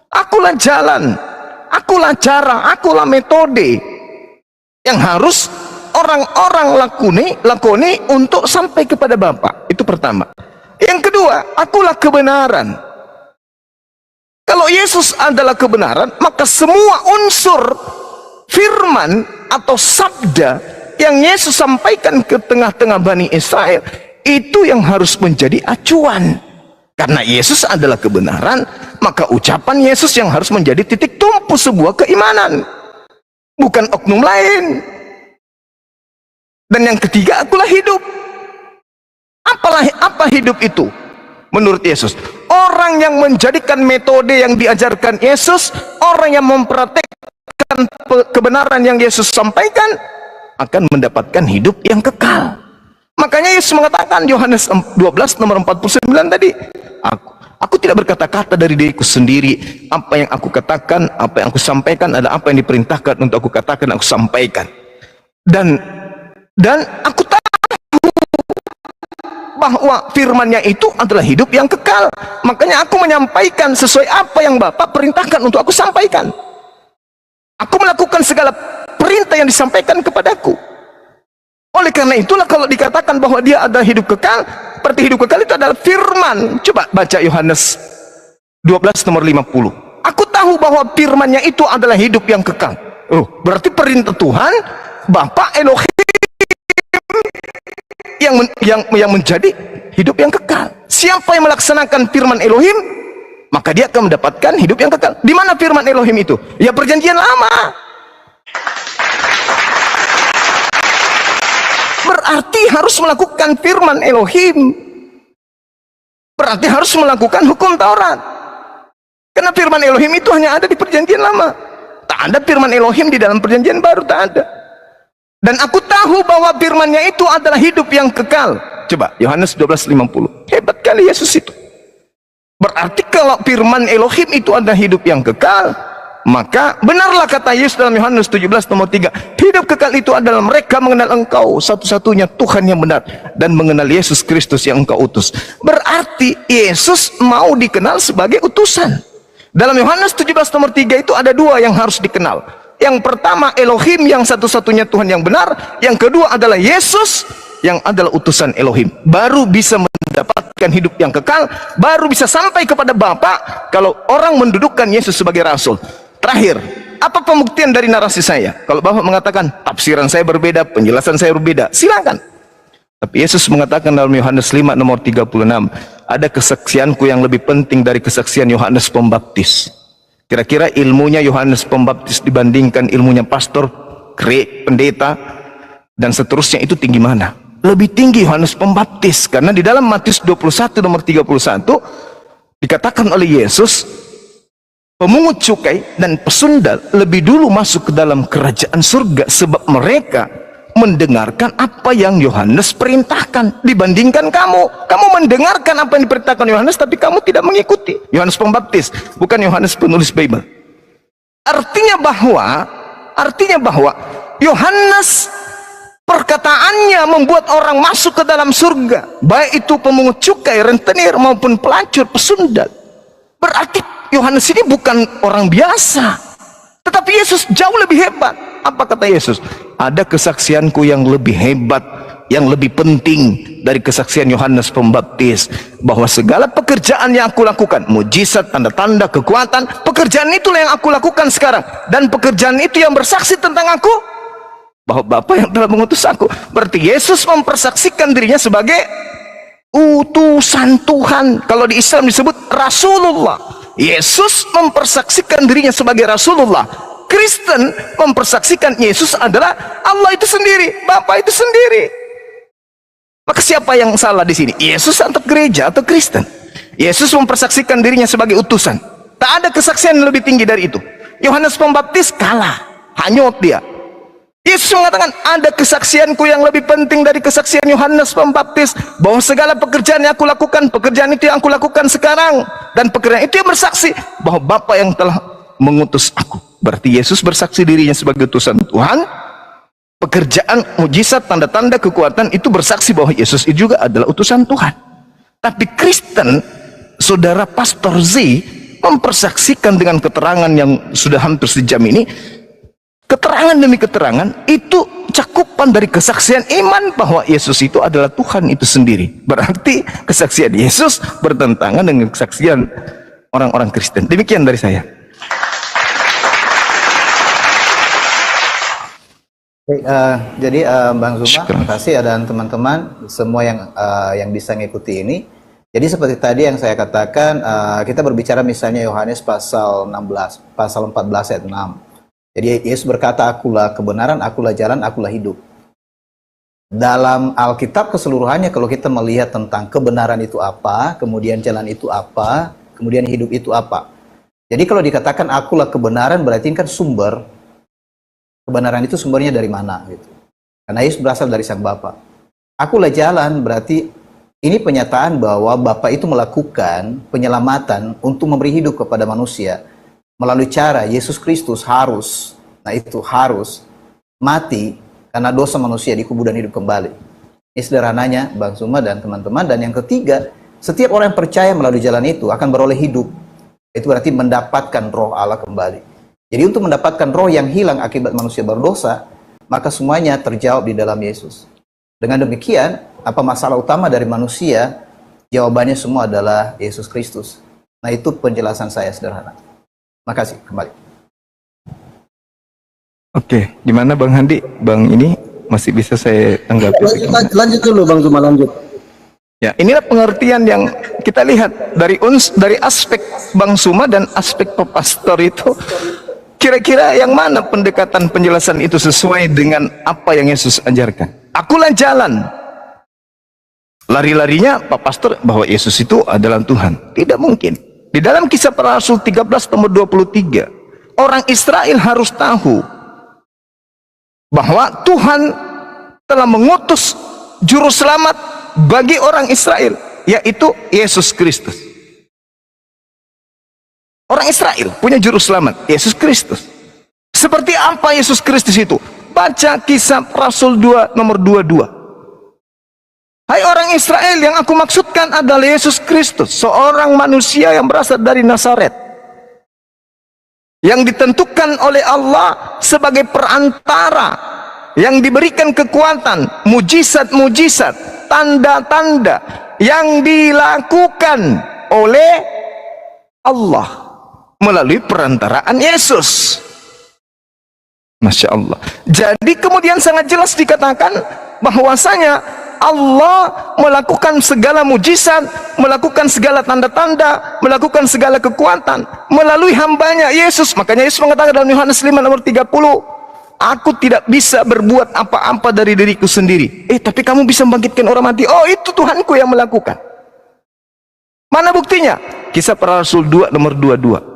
Akulah jalan, akulah cara, akulah metode yang harus orang-orang lakoni untuk sampai kepada Bapa. Itu pertama. Yang kedua, akulah kebenaran. Kalau Yesus adalah kebenaran, maka semua unsur firman atau sabda yang Yesus sampaikan ke tengah-tengah Bani Israel, itu yang harus menjadi acuan. Karena Yesus adalah kebenaran, maka ucapan Yesus yang harus menjadi titik tumpu sebuah keimanan, bukan oknum lain. Dan yang ketiga, akulah hidup. Apa hidup itu? Menurut Yesus, orang yang menjadikan metode yang diajarkan Yesus, orang yang mempraktekkan kebenaran yang Yesus sampaikan, akan mendapatkan hidup yang kekal. Makanya Yesus mengatakan Yohanes 12 nomor 49 tadi, Aku tidak berkata-kata dari diriku sendiri. Apa yang aku katakan, apa yang aku sampaikan adalah apa yang diperintahkan untuk aku katakan, aku sampaikan. Dan aku tahu bahwa firman-Nya itu adalah hidup yang kekal. Makanya aku menyampaikan sesuai apa yang Bapa perintahkan untuk aku sampaikan. Aku melakukan segala perintah yang disampaikan kepadaku. Oleh karena itulah kalau dikatakan bahwa dia ada hidup kekal, berarti hidup kekal itu adalah firman. Coba baca Yohanes 12 nomor 50. Aku tahu bahwa firman-Nya itu adalah hidup yang kekal. Oh, berarti perintah Tuhan, Bapa Elohim yang menjadi hidup yang kekal. Siapa yang melaksanakan firman Elohim, maka dia akan mendapatkan hidup yang kekal. Di mana firman Elohim itu? Ya perjanjian lama. Berarti harus melakukan firman Elohim. Berarti harus melakukan hukum Taurat. Karena firman Elohim itu hanya ada di perjanjian lama. Tak ada firman Elohim di dalam perjanjian baru, tak ada. Dan aku tahu bahwa firman-Nya itu adalah hidup yang kekal. Coba Yohanes 12:50. Hebat kali Yesus itu. Berarti kalau firman Elohim itu adalah hidup yang kekal, maka benarlah kata Yesus dalam Yohanes 17 nomor 3. Hidup kekal itu adalah mereka mengenal Engkau satu-satunya Tuhan yang benar, dan mengenal Yesus Kristus yang Engkau utus. Berarti Yesus mau dikenal sebagai utusan. Dalam Yohanes 17 nomor 3 itu ada dua yang harus dikenal. Yang pertama Elohim yang satu-satunya Tuhan yang benar. Yang kedua adalah Yesus yang adalah utusan Elohim. Baru bisa mendapatkan hidup yang kekal, baru bisa sampai kepada Bapa kalau orang mendudukkan Yesus sebagai Rasul. Terakhir, apa pembuktian dari narasi saya? Kalau Bapak mengatakan tafsiran saya berbeda, penjelasan saya berbeda, silakan. Tapi Yesus mengatakan dalam Yohanes 5 nomor 36, ada kesaksianku yang lebih penting dari kesaksian Yohanes Pembaptis. Kira-kira ilmunya Yohanes Pembaptis dibandingkan ilmunya pastor, pendeta, dan seterusnya itu tinggi mana? Lebih tinggi Yohanes Pembaptis. Karena di dalam Matius 21 nomor 31 dikatakan oleh Yesus, pemungut cukai dan pesundal lebih dulu masuk ke dalam kerajaan surga, sebab mereka mendengarkan apa yang Yohanes perintahkan dibandingkan kamu. Kamu mendengarkan apa yang diperintahkan Yohanes, tapi kamu tidak mengikuti. Yohanes Pembaptis, bukan Yohanes penulis Bible. Artinya bahwa Yohanes perkataannya membuat orang masuk ke dalam surga, baik itu pemungut cukai, rentenir, maupun pelacur, pesundal. Berarti Yohanes ini bukan orang biasa, tetapi Yesus jauh lebih hebat. Apa kata Yesus? Ada kesaksianku yang lebih hebat, yang lebih penting dari kesaksian Yohanes Pembaptis, bahwa segala pekerjaan yang aku lakukan, mujizat, tanda-tanda, kekuatan, pekerjaan itulah yang aku lakukan sekarang, dan pekerjaan itu yang bersaksi tentang aku, bahwa Bapa yang telah mengutus aku. Berarti Yesus mempersaksikan dirinya sebagai utusan Tuhan. Kalau di Islam disebut Rasulullah. Yesus mempersaksikan dirinya sebagai Rasulullah. Kristen mempersaksikan Yesus adalah Allah itu sendiri, Bapa itu sendiri. Maka siapa yang salah di sini? Yesus atau gereja atau Kristen? Yesus mempersaksikan dirinya sebagai utusan. Tak ada kesaksian yang lebih tinggi dari itu. Yohanes Pembaptis kalah, hanyut dia. Yesus mengatakan, ada kesaksianku yang lebih penting dari kesaksian Yohanes Pembaptis, bahwa segala pekerjaan yang aku lakukan, pekerjaan itu yang aku lakukan sekarang, dan pekerjaan itu yang bersaksi bahwa Bapa yang telah mengutus aku. Berarti Yesus bersaksi dirinya sebagai utusan Tuhan. Pekerjaan, mujizat, tanda-tanda, kekuatan itu bersaksi bahwa Yesus itu juga adalah utusan Tuhan. Tapi Kristen, saudara Pastor Z, mempersaksikan dengan keterangan yang sudah hampir sejam ini, keterangan demi keterangan, itu cakupan dari kesaksian iman bahwa Yesus itu adalah Tuhan itu sendiri. Berarti kesaksian Yesus bertentangan dengan kesaksian orang-orang Kristen. Demikian dari saya. Jadi Bang Zuma, terima kasih, dan teman-teman semua yang bisa ngikuti ini. Jadi seperti tadi yang saya katakan, kita berbicara misalnya Yohanes pasal 16, pasal 14 ayat 6. Jadi Yesus berkata, akulah kebenaran, akulah jalan, akulah hidup. Dalam Alkitab keseluruhannya, kalau kita melihat tentang kebenaran itu apa, kemudian jalan itu apa, kemudian hidup itu apa. Jadi kalau dikatakan akulah kebenaran, berarti kan sumber kebenaran itu sumbernya dari mana gitu. Karena Yesus berasal dari Sang Bapa. Akulah jalan, berarti Ini penyataan bahwa Bapa itu melakukan penyelamatan untuk memberi hidup kepada manusia melalui cara Yesus Kristus harus mati karena dosa manusia, dikubur dan hidup kembali. Ini sederhananya Bang Zuma dan teman-teman. Dan yang ketiga, setiap orang yang percaya melalui jalan itu akan beroleh hidup. Itu berarti mendapatkan roh Allah kembali. Jadi untuk mendapatkan roh yang hilang akibat manusia berdosa, maka semuanya terjawab di dalam Yesus. Dengan demikian, apa masalah utama dari manusia? Jawabannya semua adalah Yesus Kristus. Nah, itu penjelasan saya sederhana. Makasih, kembali. Oke, gimana Bang Handi? Bang ini masih bisa saya tanggapi? Lanjut dulu Bang Zuma, lanjut. Ya, inilah pengertian yang kita lihat dari aspek Bang Zuma dan aspek Pak Pastor itu. Kira-kira yang mana pendekatan penjelasan itu sesuai dengan apa yang Yesus ajarkan? Akulah jalan. Lari-larinya Pak Pastor bahwa Yesus itu adalah Tuhan. Tidak mungkin. Di dalam Kisah Para Rasul 13 nomor 23, orang Israel harus tahu bahwa Tuhan telah mengutus juru selamat bagi orang Israel, yaitu Yesus Kristus. Orang Israel punya juru selamat, Yesus Kristus. Seperti apa Yesus Kristus itu? Baca Kisah Rasul 2 nomor 22. Hai orang Israel, yang aku maksudkan adalah Yesus Kristus, seorang manusia yang berasal dari Nazaret, yang ditentukan oleh Allah sebagai perantara, yang diberikan kekuatan, mujizat-mujizat, tanda-tanda yang dilakukan oleh Allah melalui perantaraan Yesus. Masya Allah. Jadi kemudian sangat jelas dikatakan bahwasanya Allah melakukan segala mujizat, melakukan segala tanda-tanda, melakukan segala kekuatan melalui hambanya Yesus. Makanya Yesus mengatakan dalam Yohanes 5 nomor 30, aku tidak bisa berbuat apa-apa dari diriku sendiri. Tapi kamu bisa membangkitkan orang mati. Oh, itu Tuhanku yang melakukan. Mana buktinya? Kisah Para Rasul 2 nomor 22.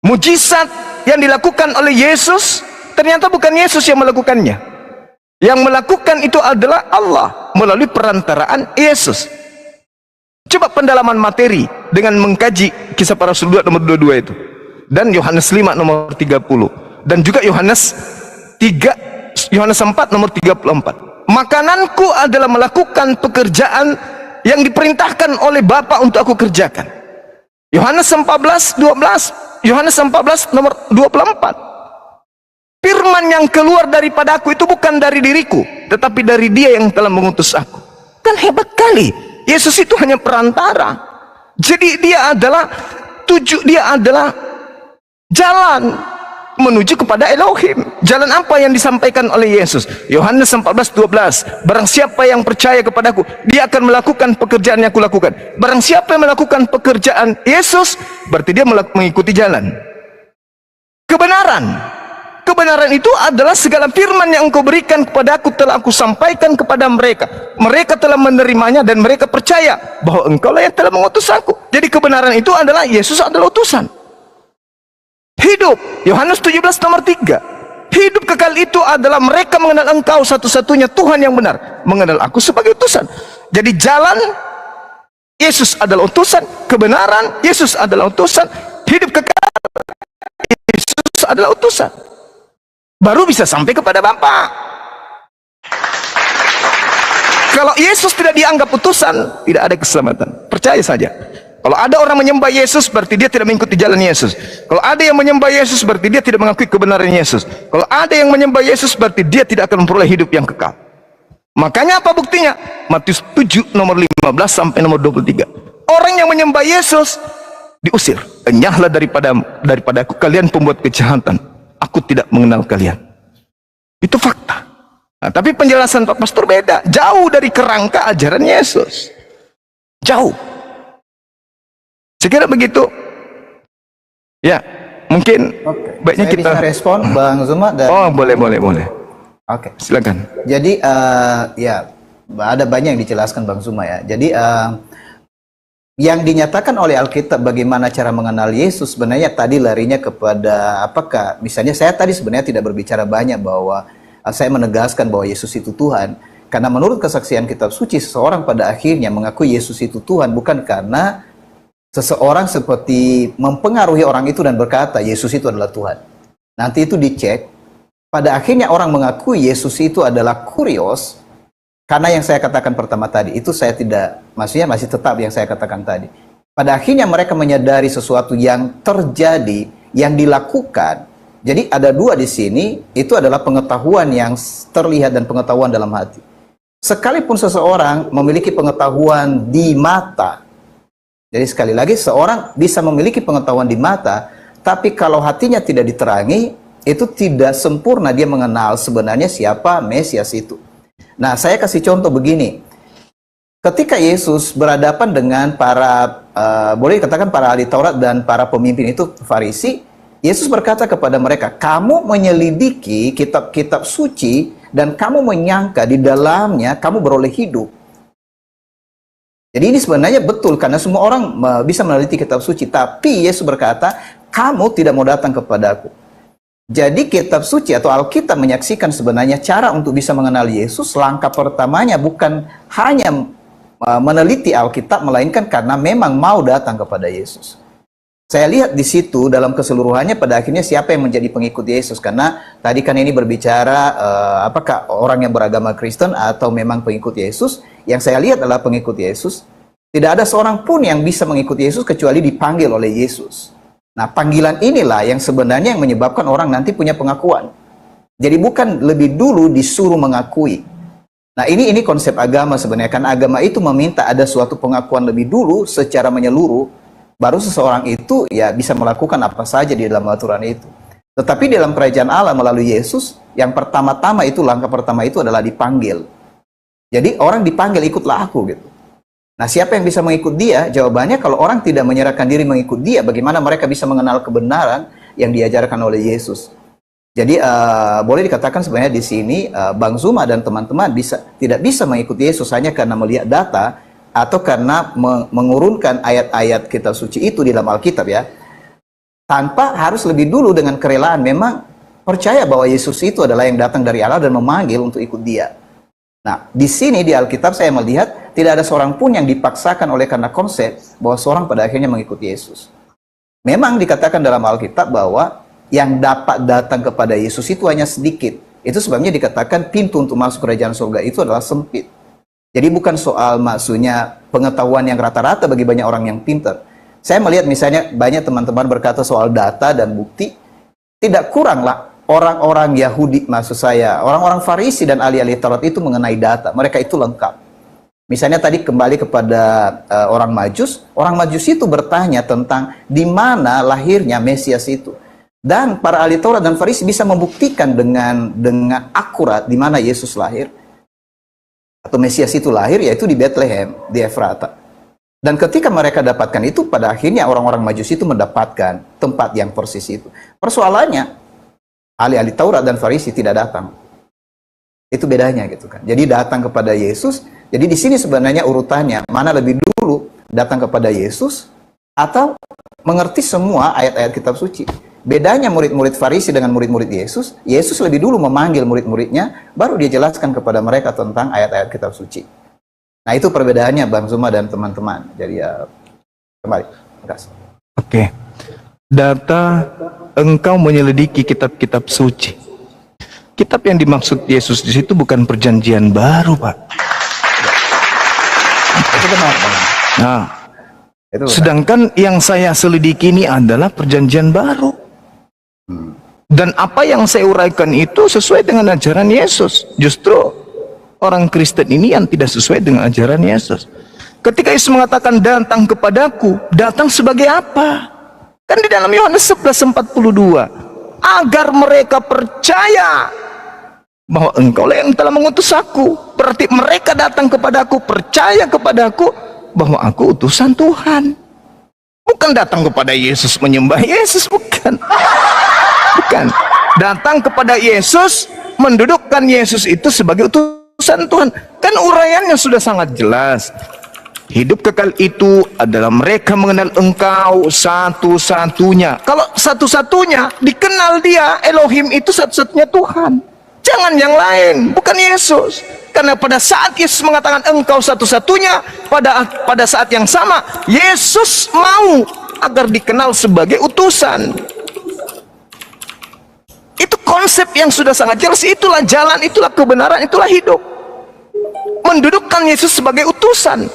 Mujizat yang dilakukan oleh Yesus ternyata bukan Yesus yang melakukannya. Yang melakukan itu adalah Allah melalui perantaraan Yesus. Coba pendalaman materi dengan mengkaji Kisah Para Rasul 2 nomor 22 itu, dan Yohanes 5 nomor 30, dan juga Yohanes 4 nomor 34. Makananku adalah melakukan pekerjaan yang diperintahkan oleh Bapa untuk aku kerjakan. Yohanes 14 nomor 24. Firman yang keluar daripada aku itu bukan dari diriku, tetapi dari Dia yang telah mengutus aku. Kan hebat kali. Yesus itu hanya perantara. Jadi dia adalah jalan menuju kepada Elohim. Jalan apa yang disampaikan oleh Yesus? Yohanes 14:12. Barang siapa yang percaya kepadaku, dia akan melakukan pekerjaan yang aku lakukan. Barang siapa yang melakukan pekerjaan Yesus, berarti dia mengikuti jalan kebenaran. Kebenaran itu adalah segala firman yang engkau berikan kepada aku telah aku sampaikan kepada mereka. Mereka telah menerimanya dan mereka percaya bahwa engkau lah yang telah mengutus aku. Jadi kebenaran itu adalah Yesus adalah utusan. Hidup, Yohanes 17 nomor 3. Hidup kekal itu adalah mereka mengenal engkau satu-satunya Tuhan yang benar, mengenal aku sebagai utusan. Jadi jalan, Yesus adalah utusan. Kebenaran, Yesus adalah utusan. Hidup kekal, Yesus adalah utusan. Baru bisa sampai kepada Bapa. Kalau Yesus tidak dianggap utusan, tidak ada keselamatan. Percaya saja. Kalau ada orang menyembah Yesus, berarti dia tidak mengikuti jalan Yesus. Kalau ada yang menyembah Yesus, berarti dia tidak mengakui kebenaran Yesus. Kalau ada yang menyembah Yesus, berarti dia tidak akan memperoleh hidup yang kekal. Makanya apa buktinya? Matius 7 nomor 15 sampai nomor 23. Orang yang menyembah Yesus diusir. Enyahlah daripada aku kalian pembuat kejahatan. Aku tidak mengenal kalian. Itu fakta. Nah, tapi penjelasan Pak Pastor beda. Jauh dari kerangka ajaran Yesus. Jauh. Saya kira begitu. Ya, mungkin baiknya saya kita bisa respon Bang Zuma dan Oh, boleh. Oke. Silakan. Jadi ya ada banyak yang dijelaskan Bang Zuma ya. Jadi yang dinyatakan oleh Alkitab bagaimana cara mengenal Yesus sebenarnya tadi larinya kepada apakah misalnya saya tadi sebenarnya tidak berbicara banyak bahwa saya menegaskan bahwa Yesus itu Tuhan. Karena menurut kesaksian kitab suci, seseorang pada akhirnya mengakui Yesus itu Tuhan bukan karena seseorang seperti mempengaruhi orang itu dan berkata Yesus itu adalah Tuhan. Nanti itu dicek. Pada akhirnya orang mengakui Yesus itu adalah kurios, karena yang saya katakan pertama tadi, itu saya tidak, maksudnya masih tetap yang saya katakan tadi. Pada akhirnya mereka menyadari sesuatu yang terjadi, yang dilakukan. Jadi ada dua di sini, itu adalah pengetahuan yang terlihat dan pengetahuan dalam hati. Sekalipun seseorang memiliki pengetahuan di mata, jadi sekali lagi seorang bisa memiliki pengetahuan di mata, tapi kalau hatinya tidak diterangi, itu tidak sempurna dia mengenal sebenarnya siapa Mesias itu. Nah, saya kasih contoh begini. Ketika Yesus berhadapan dengan para, boleh dikatakan para ahli Taurat dan para pemimpin itu Farisi, Yesus berkata kepada mereka, kamu menyelidiki kitab-kitab suci dan kamu menyangka di dalamnya kamu beroleh hidup. Jadi ini sebenarnya betul karena semua orang bisa meneliti kitab suci, tapi Yesus berkata, kamu tidak mau datang kepadaku. Jadi kitab suci atau Alkitab menyaksikan sebenarnya cara untuk bisa mengenal Yesus. Langkah pertamanya bukan hanya meneliti Alkitab, melainkan karena memang mau datang kepada Yesus. Saya lihat di situ dalam keseluruhannya pada akhirnya siapa yang menjadi pengikut Yesus. Karena tadi kan ini berbicara apakah orang yang beragama Kristen atau memang pengikut Yesus. Yang saya lihat adalah pengikut Yesus. Tidak ada seorang pun yang bisa mengikuti Yesus kecuali dipanggil oleh Yesus. Nah, panggilan inilah yang sebenarnya yang menyebabkan orang nanti punya pengakuan. Jadi bukan lebih dulu disuruh mengakui. Nah, ini konsep agama sebenarnya. Karena agama itu meminta ada suatu pengakuan lebih dulu secara menyeluruh. Baru seseorang itu ya bisa melakukan apa saja di dalam aturan itu. Tetapi dalam kerajaan Allah melalui Yesus, yang pertama-tama itu, langkah pertama itu adalah dipanggil. Jadi orang dipanggil, ikutlah aku gitu. Nah, siapa yang bisa mengikut dia? Jawabannya kalau orang tidak menyerahkan diri mengikut dia, bagaimana mereka bisa mengenal kebenaran yang diajarkan oleh Yesus? Jadi boleh dikatakan sebenarnya di sini Bang Zuma dan teman-teman tidak bisa mengikuti Yesus hanya karena melihat data atau karena mengurunkan ayat-ayat kitab suci itu di dalam Alkitab ya. Tanpa harus lebih dulu dengan kerelaan memang percaya bahwa Yesus itu adalah yang datang dari Allah dan memanggil untuk ikut dia. Nah, di sini di Alkitab saya melihat tidak ada seorang pun yang dipaksakan oleh karena konsep bahwa seorang pada akhirnya mengikuti Yesus. Memang dikatakan dalam Alkitab bahwa yang dapat datang kepada Yesus itu hanya sedikit. Itu sebabnya dikatakan pintu untuk masuk kerajaan surga itu adalah sempit. Jadi bukan soal maksudnya pengetahuan yang rata-rata bagi banyak orang yang pintar. Saya melihat misalnya banyak teman-teman berkata soal data dan bukti, tidak kuranglah orang-orang Yahudi, maksud saya, orang-orang Farisi dan ahli-ahli Taurat itu mengenai data. Mereka itu lengkap. Misalnya tadi kembali kepada orang Majus itu bertanya tentang di mana lahirnya Mesias itu. Dan para ahli Taurat dan Farisi bisa membuktikan dengan akurat di mana Yesus lahir. Atau Mesias itu lahir, yaitu di Bethlehem, di Efrata. Dan ketika mereka dapatkan itu, pada akhirnya orang-orang Majusi itu mendapatkan tempat yang persis itu. Persoalannya, ahli-ahli Taurat dan Farisi tidak datang. Itu bedanya gitu kan. Jadi datang kepada Yesus. Jadi di sini sebenarnya urutannya, mana lebih dulu datang kepada Yesus atau mengerti semua ayat-ayat kitab suci. Bedanya murid-murid Farisi dengan murid-murid Yesus, Yesus lebih dulu memanggil murid-muridnya, baru dia jelaskan kepada mereka tentang ayat-ayat kitab suci. Nah, itu perbedaannya Bang Zuma dan teman-teman. Jadi ya, kembali. Oke. Data engkau menyelidiki kitab-kitab suci. Kitab yang dimaksud Yesus di situ bukan perjanjian baru, Pak. Itu benar, Bang. Nah, Itu sedangkan yang saya selidiki ini adalah perjanjian baru. Dan apa yang saya uraikan itu sesuai dengan ajaran Yesus. Justru orang Kristen ini yang tidak sesuai dengan ajaran Yesus. Ketika Yesus mengatakan datang kepadaku, datang sebagai apa? Kan di dalam Yohanes 11:42, agar mereka percaya bahwa engkau lah yang telah mengutus aku. Berarti mereka datang kepadaku, percaya kepadaku bahwa aku utusan Tuhan. Bukan datang kepada Yesus menyembah Yesus, bukan. Bukan. Datang kepada Yesus, mendudukkan Yesus itu sebagai utusan Tuhan. Kan uraiannya sudah sangat jelas. Hidup kekal itu adalah mereka mengenal engkau satu-satunya. Kalau satu-satunya, dikenal dia, Elohim itu satu-satunya Tuhan. Jangan yang lain, bukan Yesus. Karena pada saat Yesus mengatakan engkau satu-satunya, pada saat yang sama Yesus mau agar dikenal sebagai utusan. Itu konsep yang sudah sangat jelas. Itulah jalan, itulah kebenaran, itulah hidup. Mendudukkan Yesus sebagai utusan.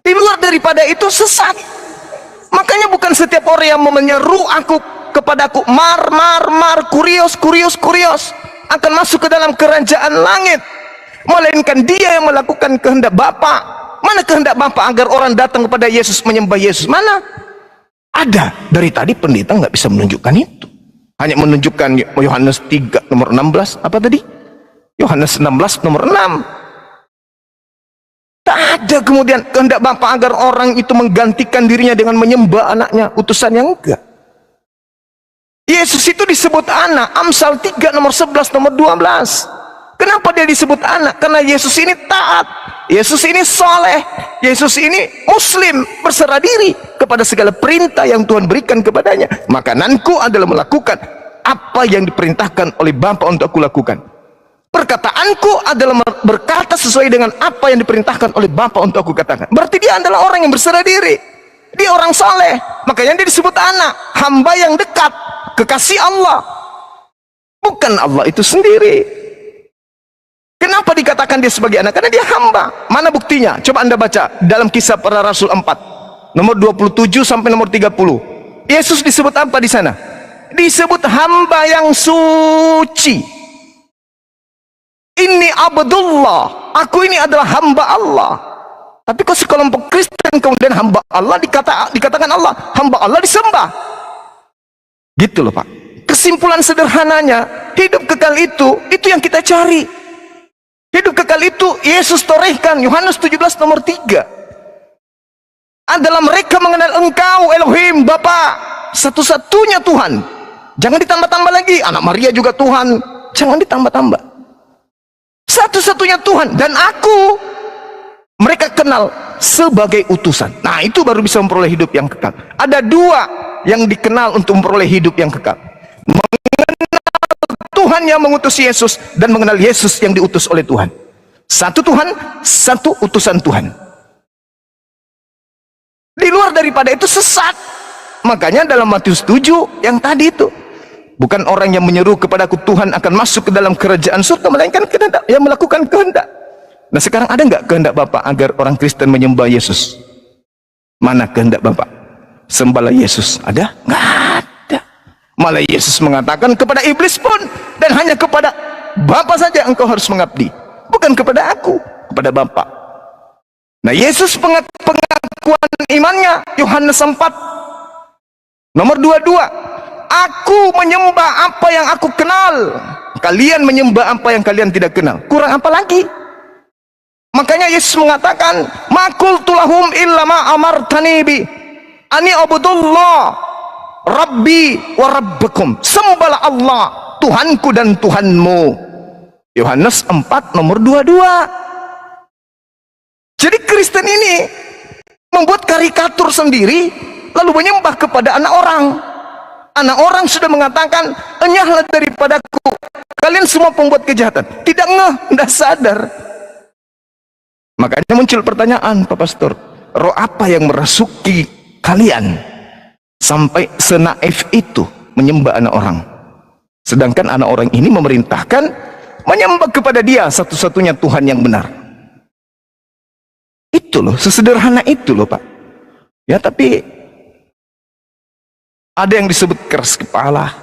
Di luar daripada itu sesat. Makanya bukan setiap orang yang menyeru kepadaku mar, kurios akan masuk ke dalam kerajaan langit, melainkan dia yang melakukan kehendak Bapa. Mana kehendak Bapa agar orang datang kepada Yesus, menyembah Yesus? Mana? Ada. Dari tadi pendeta nggak bisa menunjukkan itu. Hanya menunjukkan Yohanes 3 nomor 16. Apa tadi? Yohanes 16 nomor 6. Tak ada kemudian kehendak Bapa agar orang itu menggantikan dirinya dengan menyembah anaknya, utusannya, enggak. Yesus itu disebut anak. Amsal 3 nomor 11 nomor 12. Kenapa dia disebut anak? Karena Yesus ini taat, Yesus ini soleh, Yesus ini muslim, berserah diri kepada segala perintah yang Tuhan berikan kepadanya. Makananku adalah melakukan apa yang diperintahkan oleh Bapa untuk aku lakukan. Perkataanku adalah berkata sesuai dengan apa yang diperintahkan oleh Bapa untuk aku katakan. Berarti dia adalah orang yang berserah diri. Dia orang saleh. Makanya dia disebut anak, hamba yang dekat, kekasih Allah. Bukan Allah itu sendiri. Kenapa dikatakan dia sebagai anak? Karena dia hamba. Mana buktinya? Coba Anda baca dalam Kisah Para Rasul 4 nomor 27 sampai nomor 30. Yesus disebut apa di sana? Disebut hamba yang suci. Ini Abdullah, aku ini adalah hamba Allah. Tapi kok sekelompok Kristen kemudian hamba Allah dikatakan Allah, hamba Allah disembah. Gitu loh Pak. Kesimpulan sederhananya, hidup kekal itu yang kita cari. Hidup kekal itu Yesus torehkan, Yohanes 17 nomor 3. Adalah mereka mengenal Engkau Elohim Bapa, satu-satunya Tuhan. Jangan ditambah-tambah lagi, anak Maria juga Tuhan. Jangan ditambah-tambah. Satu-satunya Tuhan, dan aku mereka kenal sebagai utusan. Nah, itu baru bisa memperoleh hidup yang kekal. Ada dua yang dikenal untuk memperoleh hidup yang kekal: mengenal Tuhan yang mengutus Yesus dan mengenal Yesus yang diutus oleh Tuhan. Satu Tuhan, satu utusan Tuhan. Di luar daripada itu sesat. Makanya dalam Matius 7 yang tadi itu, bukan orang yang menyeru kepadaku Tuhan akan masuk ke dalam kerajaan surga, melainkan kehendak yang melakukan kehendak. Nah, sekarang ada nggak kehendak Bapa agar orang Kristen menyembah Yesus? Mana kehendak Bapa? Sembahlah Yesus. Ada? Nggak ada. Malah Yesus mengatakan kepada iblis pun, dan hanya kepada Bapa saja engkau harus mengabdi, bukan kepada aku, kepada Bapa. Nah, Yesus pengakuan imannya Yohanes 4 nomor 22. Aku menyembah apa yang aku kenal, kalian menyembah apa yang kalian tidak kenal. Kurang apa lagi? Makanya Yesus mengatakan, "Maqultu lahum illa ma amartani bi ani abudullah rabbi wa rabbakum." Sembahlah Allah, Tuhanku dan Tuhanmu. Yohanes 4 nomor 22. Jadi Kristen ini membuat karikatur sendiri lalu menyembah kepada anak orang. Anak orang sudah mengatakan, enyahlah daripadaku, kalian semua pembuat kejahatan. Tidak ngeh, tidak sadar. Makanya muncul pertanyaan, Pak Pastor, roh apa yang merasuki kalian sampai senaif itu menyembah anak orang? Sedangkan anak orang ini memerintahkan menyembah kepada dia satu-satunya Tuhan yang benar. Itu loh, sesederhana itu loh Pak. Ya, tapi ada yang disebut keras kepala.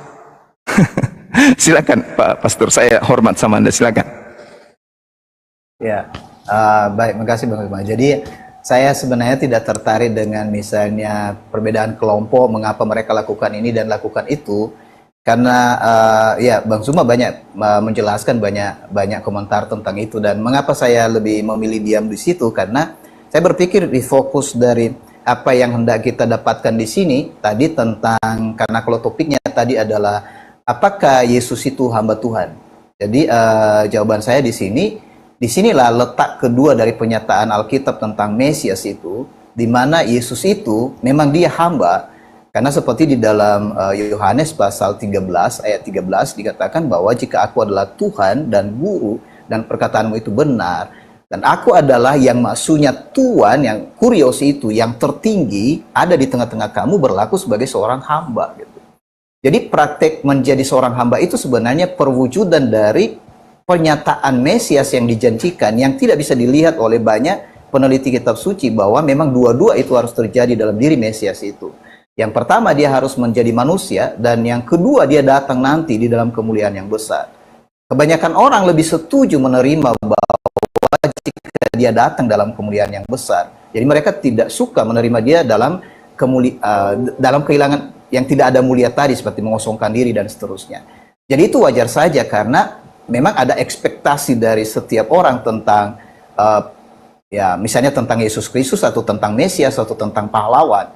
Silakan Pak Pastor, saya hormat sama Anda, silakan. Ya, baik, makasih Bang Zuma. Jadi saya sebenarnya tidak tertarik dengan misalnya perbedaan kelompok, mengapa mereka lakukan ini dan lakukan itu, karena ya Bang Zuma banyak menjelaskan banyak komentar tentang itu, dan mengapa saya lebih memilih diam di situ karena saya berpikir di fokus dari apa yang hendak kita dapatkan di sini tadi tentang, karena kalau topiknya tadi adalah apakah Yesus itu hamba Tuhan. Jadi jawaban saya di sini, disinilah letak kedua dari penyataan Alkitab tentang Mesias itu, di mana Yesus itu memang dia hamba, karena seperti di dalam Yohanes pasal 13 ayat 13 dikatakan bahwa jika aku adalah Tuhan dan Guru, dan perkataanmu itu benar. Dan aku adalah yang maksudnya Tuhan, yang kurios itu, yang tertinggi, ada di tengah-tengah kamu berlaku sebagai seorang hamba. Gitu. Jadi praktek menjadi seorang hamba itu sebenarnya perwujudan dari pernyataan Mesias yang dijanjikan, yang tidak bisa dilihat oleh banyak peneliti kitab suci, bahwa memang dua-dua itu harus terjadi dalam diri Mesias itu. Yang pertama, dia harus menjadi manusia, dan yang kedua, dia datang nanti di dalam kemuliaan yang besar. Kebanyakan orang lebih setuju menerima bahwa jika dia datang dalam kemuliaan yang besar. Jadi mereka tidak suka menerima dia dalam dalam kehilangan yang tidak ada mulia tadi, seperti mengosongkan diri dan seterusnya. Jadi itu wajar saja, karena memang ada ekspektasi dari setiap orang tentang ya misalnya tentang Yesus Kristus, atau tentang Mesias, atau tentang pahlawan.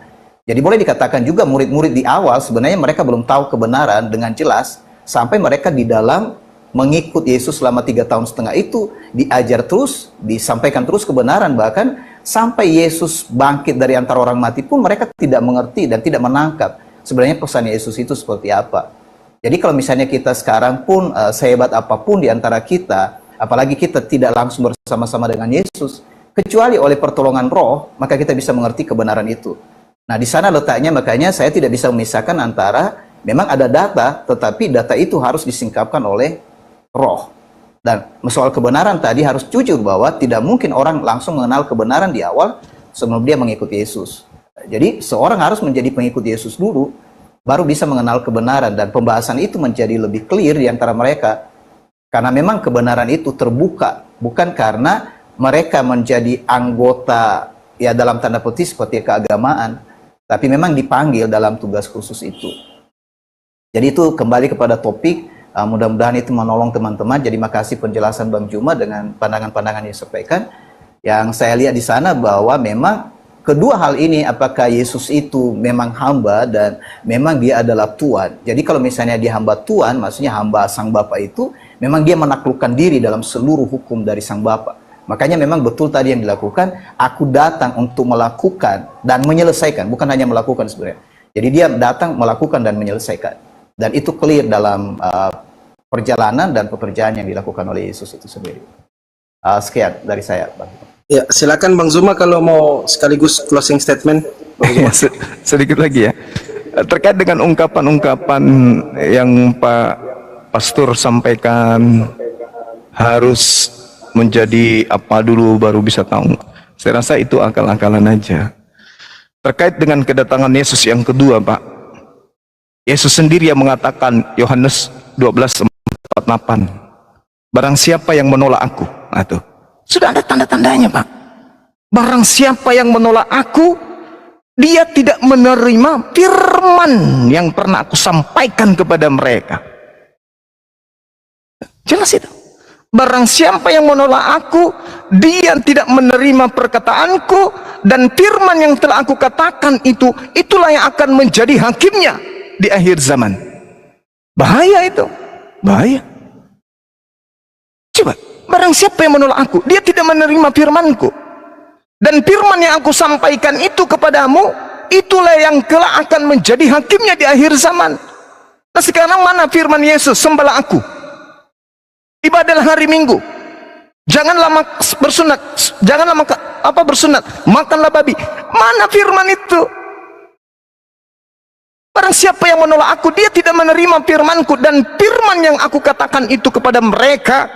Jadi boleh dikatakan juga murid-murid di awal sebenarnya mereka belum tahu kebenaran dengan jelas, sampai mereka di dalam mengikut Yesus selama 3,5 tahun itu diajar terus, disampaikan terus kebenaran, bahkan sampai Yesus bangkit dari antara orang mati pun mereka tidak mengerti dan tidak menangkap sebenarnya pesan Yesus itu seperti apa. Jadi kalau misalnya kita sekarang pun sehebat apapun di antara kita, apalagi kita tidak langsung bersama-sama dengan Yesus, kecuali oleh pertolongan Roh, maka kita bisa mengerti kebenaran itu. Nah, di sana letaknya, makanya saya tidak bisa memisahkan antara memang ada data, tetapi data itu harus disingkapkan oleh Roh. Dan soal kebenaran tadi harus jujur bahwa tidak mungkin orang langsung mengenal kebenaran di awal sebelum dia mengikuti Yesus. Jadi seorang harus menjadi pengikut Yesus dulu, baru bisa mengenal kebenaran, dan pembahasan itu menjadi lebih clear di antara mereka. Karena memang kebenaran itu terbuka, bukan karena mereka menjadi anggota ya dalam tanda petik seperti keagamaan, tapi memang dipanggil dalam tugas khusus itu. Jadi itu kembali kepada topik, mudah-mudahan itu menolong teman-teman. Jadi makasih penjelasan Bang Juma dengan pandangan-pandangan yang disampaikan. Yang saya lihat di sana bahwa memang kedua hal ini, apakah Yesus itu memang hamba dan memang dia adalah Tuhan. Jadi kalau misalnya dia hamba Tuhan, maksudnya hamba Sang Bapa itu, memang dia menaklukkan diri dalam seluruh hukum dari Sang Bapa. Makanya memang betul tadi yang dilakukan, aku datang untuk melakukan dan menyelesaikan, bukan hanya melakukan sebenarnya. Jadi dia datang melakukan dan menyelesaikan. Dan itu clear dalam perjalanan dan pekerjaan yang dilakukan oleh Yesus itu sendiri. Sekian dari saya, Bang. Ya, silakan Bang Zuma kalau mau sekaligus closing statement. Ya, sedikit lagi ya. Terkait dengan ungkapan-ungkapan yang Pak Pastor sampaikan, harus menjadi apa dulu baru bisa tahu. Saya rasa itu akal-akalan aja. Terkait dengan kedatangan Yesus yang kedua, Pak. Yesus sendiri yang mengatakan, Yohanes 12:48, barang siapa yang menolak aku, tuh. Sudah ada tanda-tandanya, Pak. Barang siapa yang menolak aku, dia tidak menerima firman yang pernah aku sampaikan kepada mereka. Jelas itu. Barang siapa yang menolak aku, dia tidak menerima perkataanku, dan firman yang telah aku katakan itu, itulah yang akan menjadi hakimnya di akhir zaman. Bahaya itu, bahaya. Coba, barang siapa yang menolak aku, dia tidak menerima firmanku, dan firman yang aku sampaikan itu kepadamu, itulah yang kelak akan menjadi hakimnya di akhir zaman. Nah sekarang mana firman Yesus, sembahlah aku, ibadahlah hari Minggu, jangan lama bersunat, jangan lama bersunat, makanlah babi. Mana firman itu? Barang siapa yang menolak aku, dia tidak menerima firmanku, dan firman yang aku katakan itu kepada mereka,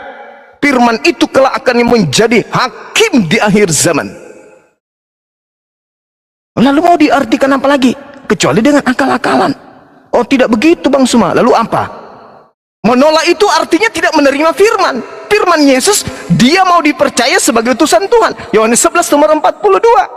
firman itu kelak akan menjadi hakim di akhir zaman. Lalu mau diartikan apa lagi? Kecuali dengan akal-akalan. Oh tidak begitu Bang Suma. Lalu apa? Menolak itu artinya tidak menerima firman. Firman Yesus, dia mau dipercaya sebagai utusan Tuhan. Yohanes 11:42.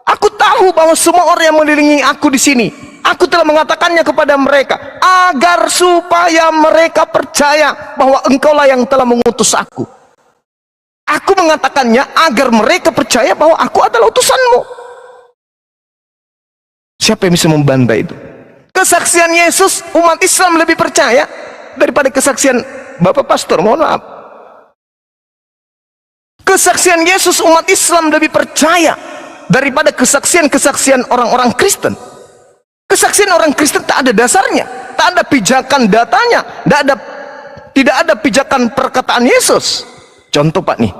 Aku tahu bahwa semua orang yang mengelilingi aku di sini, aku telah mengatakannya kepada mereka, agar supaya mereka percaya bahwa engkaulah yang telah mengutus aku. Aku mengatakannya agar mereka percaya bahwa aku adalah utusanmu. Siapa yang bisa membantah itu? Kesaksian Yesus, umat Islam lebih percaya daripada kesaksian Bapak Pastor, mohon maaf. Kesaksian Yesus umat Islam lebih percaya daripada kesaksian-kesaksian orang-orang Kristen. Kesaksian orang Kristen tak ada dasarnya, tak ada pijakan datanya, tidak ada pijakan perkataan Yesus. Contoh Pak nih,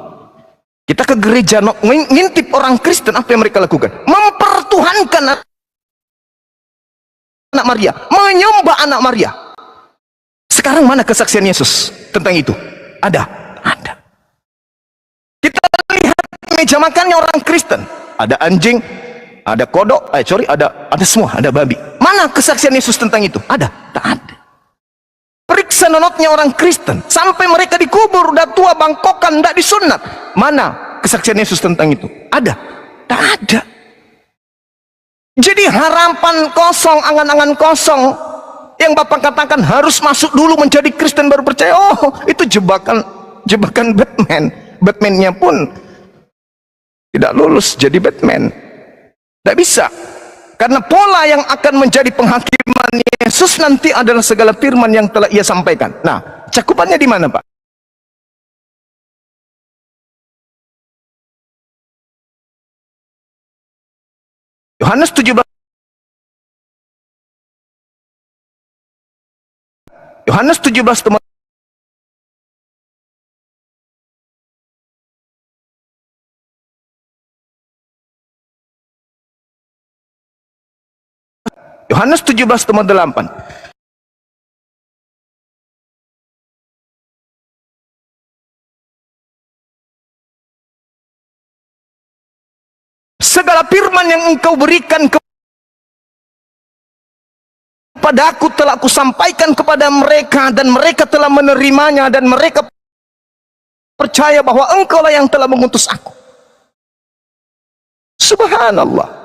kita ke gereja ngintip orang Kristen, apa yang mereka lakukan? Mempertuhankan anak Maria, menyembah anak Maria. Sekarang mana kesaksian Yesus tentang itu? Ada. Kita lihat meja makannya orang Kristen, ada anjing, ada kodok, ada semua, ada babi. Mana kesaksian Yesus tentang itu? Ada? Tak ada. Periksa nonotnya orang Kristen, sampai mereka dikubur, udah tua, bangkokan, tidak disunat. Mana kesaksian Yesus tentang itu? Ada? Tak ada. Jadi harapan kosong, angan-angan kosong, yang Bapak katakan harus masuk dulu menjadi Kristen baru percaya. Oh, itu jebakan Batman. Batman-nya pun tidak lulus jadi Batman. Tidak bisa. Karena pola yang akan menjadi penghakiman Yesus nanti adalah segala firman yang telah ia sampaikan. Nah, cakupannya di mana, Pak? Yohanes 17 teman. Yohanes 17:8. Segala firman yang engkau berikan kepada aku telah aku sampaikan kepada mereka, dan mereka telah menerimanya, dan mereka percaya bahwa engkaulah yang telah mengutus aku. Subhanallah.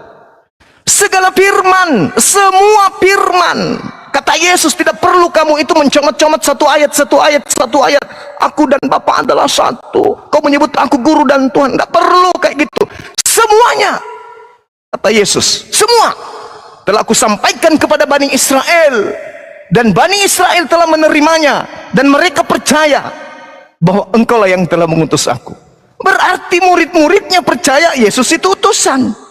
Segala firman, semua firman. Kata Yesus, tidak perlu kamu itu mencomot-comot satu ayat. Aku dan Bapa adalah satu. Kau menyebut aku guru dan Tuhan. Tidak perlu kayak gitu. Semuanya, kata Yesus, semua telah aku sampaikan kepada Bani Israel, dan Bani Israel telah menerimanya, dan mereka percaya bahwa engkaulah yang telah mengutus aku. Berarti murid-muridnya percaya Yesus itu utusan.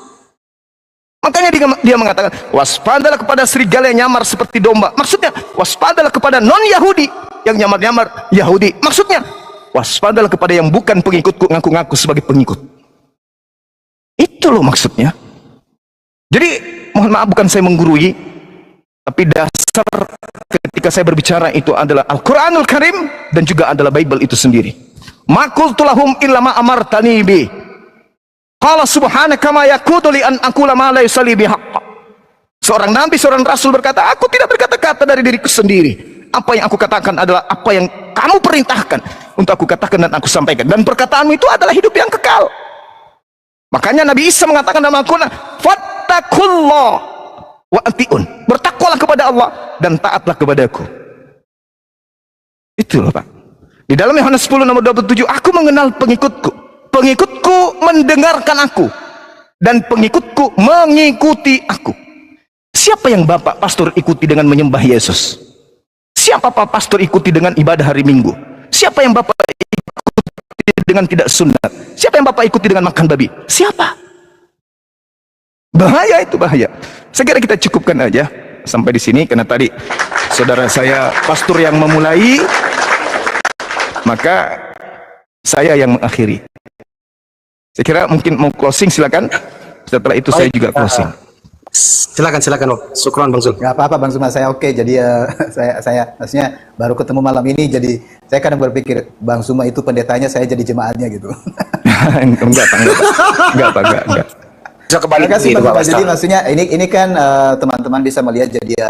Makanya dia mengatakan, waspadalah kepada serigala yang nyamar seperti domba. Maksudnya, waspadalah kepada non-Yahudi yang nyamar-nyamar Yahudi. Maksudnya, waspadalah kepada yang bukan pengikutku, ngaku-ngaku sebagai pengikut. Itu loh maksudnya. Jadi, mohon maaf, bukan saya menggurui, tapi dasar ketika saya berbicara itu adalah Al-Quranul Karim, dan juga adalah Bible itu sendiri. Ma qultu lahum illa ma amartani bi. Qala subhanaka ma yakutu li an aqula ma laysa li bihaqq. Seorang nabi, seorang rasul berkata, aku tidak berkata-kata dari diriku sendiri. Apa yang aku katakan adalah apa yang kamu perintahkan untuk aku katakan dan aku sampaikan. Dan perkataanmu itu adalah hidup yang kekal. Makanya Nabi Isa mengatakan dalam Al-Quran, fattakullah wa atiun. Bertakwalah kepada Allah dan taatlah kepadaku. Itulah Pak. Di dalam Yohanes 10 nomor 27, aku mengenal pengikutku. Pengikutku mendengarkan aku, dan pengikutku mengikuti aku. Siapa yang Bapak pastor ikuti dengan menyembah Yesus? Siapa Pak pastor ikuti dengan ibadah hari Minggu? Siapa yang Bapak ikuti dengan tidak sunat? Siapa yang Bapak ikuti dengan makan babi? Siapa? Bahaya itu, bahaya. Saya kira kita cukupkan aja sampai di sini, karena tadi saudara saya pastor yang memulai, maka saya yang mengakhiri. Saya kira mungkin mau closing, silakan. Setelah itu saya juga closing. Silakan Om. Syukran Bang Zul. Gak apa-apa Bang Zuma, saya oke. Jadi saya maksudnya baru ketemu malam ini, jadi saya kadang berpikir Bang Zuma itu pendetanya, saya jadi jemaatnya gitu. Enggak. Bisa kembali Terima kasih gitu, Bang Pak Zuma. Pastor. Jadi maksudnya ini kan teman-teman bisa melihat, jadi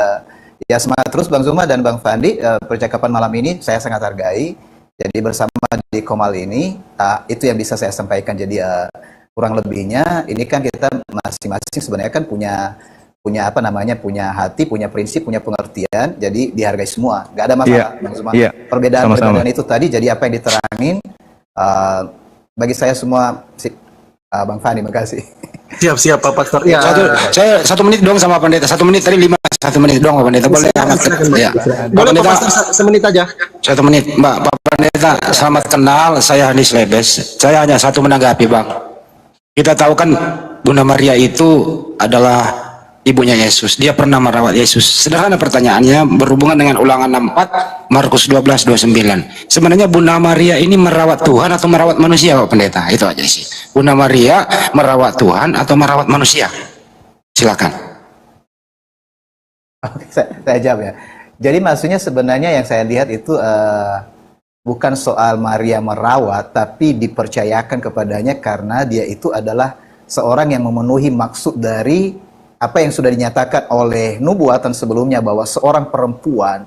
ya semangat terus Bang Zuma dan Bang Fandi. Percakapan malam ini saya sangat hargai. Jadi bersama di Komal ini, itu yang bisa saya sampaikan. Jadi kurang lebihnya ini kan kita masing-masing sebenarnya kan punya apa namanya, punya hati, punya prinsip, punya pengertian. Jadi dihargai semua, nggak ada masalah. Bang Zuma. Perbedaan itu tadi. Jadi apa yang diterangin bagi saya semua, Bang Fandi, makasih. Siap Pak Pastor. Ya. Saya 1 menit dong sama pendeta. 1 menit tadi 1 menit dong Pak Pendeta. Boleh amat. Ya. Boleh Pak Pastor semenit aja. 1 menit, Pak Pendeta. Selamat kenal, saya Hanis Lebes. Saya hanya satu menanggapi, Bang. Kita tahu kan Bunda Maria itu adalah ibunya Yesus. Dia pernah merawat Yesus. Sederhana pertanyaannya berhubungan dengan Ulangan 4, Markus 12:29. Sebenarnya Bunda Maria ini merawat Tuhan atau merawat manusia, Pak Pendeta? Itu aja sih. Bunda Maria merawat Tuhan atau merawat manusia? Silakan. Oke, saya jawab ya. Jadi maksudnya sebenarnya yang saya lihat itu bukan soal Maria merawat, tapi dipercayakan kepadanya karena dia itu adalah seorang yang memenuhi maksud dari apa yang sudah dinyatakan oleh nubuatan sebelumnya, bahwa seorang perempuan,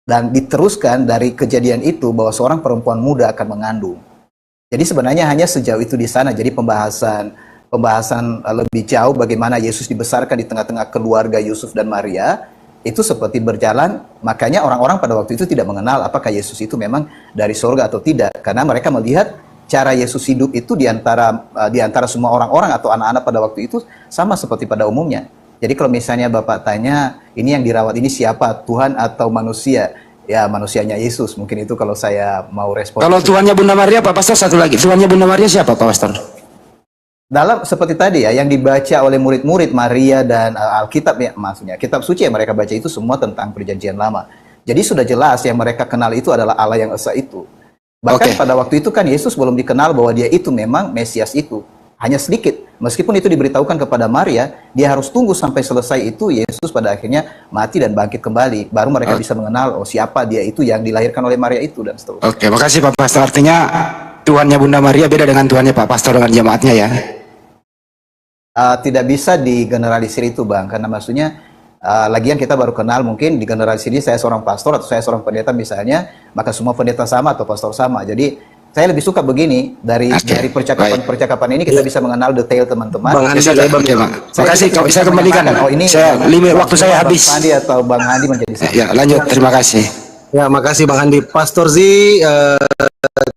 dan diteruskan dari kejadian itu bahwa seorang perempuan muda akan mengandung. Jadi sebenarnya hanya sejauh itu di sana. Jadi pembahasan lebih jauh bagaimana Yesus dibesarkan di tengah-tengah keluarga Yusuf dan Maria itu seperti berjalan. Makanya orang-orang pada waktu itu tidak mengenal apakah Yesus itu memang dari surga atau tidak, karena mereka melihat cara Yesus hidup itu di antara semua orang-orang atau anak-anak pada waktu itu sama seperti pada umumnya. Jadi kalau misalnya Bapak tanya, ini yang dirawat ini siapa, Tuhan atau manusia? Ya, manusianya Yesus. Mungkin itu kalau saya mau respon. Kalau tuannya Bunda Maria, Pak Pastor, satu lagi. Tuannya Bunda Maria siapa, Pak Pastor? Dalam seperti tadi ya, yang dibaca oleh murid-murid Maria dan Alkitab ya, maksudnya kitab suci yang mereka baca itu semua tentang perjanjian lama. Jadi sudah jelas yang mereka kenal itu adalah Allah yang esa itu. Bahkan pada waktu itu kan Yesus belum dikenal bahwa dia itu memang Mesias itu. Hanya sedikit. Meskipun itu diberitahukan kepada Maria, dia harus tunggu sampai selesai itu Yesus pada akhirnya mati dan bangkit kembali. Baru mereka bisa mengenal siapa dia itu yang dilahirkan oleh Maria itu dan seterusnya. Oke, makasih Pak Pastor. Artinya Tuhannya Bunda Maria beda dengan Tuhannya Pak Pastor dengan jemaatnya ya? Tidak bisa digeneralisir itu Bang, karena maksudnya lagian kita baru kenal, mungkin digeneralisir ini saya seorang pastor atau saya seorang pendeta misalnya, maka semua pendeta sama atau pastor sama. Jadi saya lebih suka begini, dari percakapan ini kita bisa mengenal detail teman-teman. Bang Handi, makasih, saya kembalikan. Oh, ini waktu saya habis. Bang Handi atau Bang Handi menjadi sama. Ya, lanjut. Terima kasih. Ya, makasih Bang Handi. Pastor Z,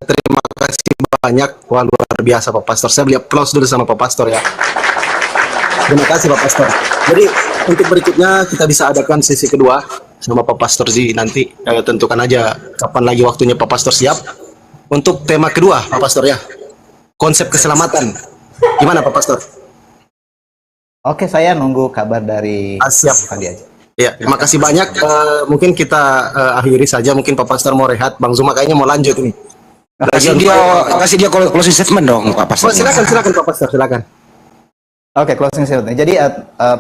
terima kasih banyak. Wah, luar biasa Pak Pastor. Saya beli applause dulu sama Pak Pastor ya. Terima kasih Pak Pastor. Jadi untuk berikutnya kita bisa adakan sesi kedua sama Pak Pastor Z nanti. Tentukan aja kapan lagi waktunya Pak Pastor siap. Untuk tema kedua Pak Pastor ya, konsep keselamatan. Gimana Pak Pastor? Oke, saya nunggu kabar dari siap. Handi aja. Ya, terima kasih banyak. Mungkin kita akhiri saja. Mungkin Pak Pastor mau rehat. Bang Zuma kayaknya mau lanjut ini. Kasih dia closing statement dong Pak Pastor. Oh, silakan Pak Pastor, silakan. Oke, closing statement. Jadi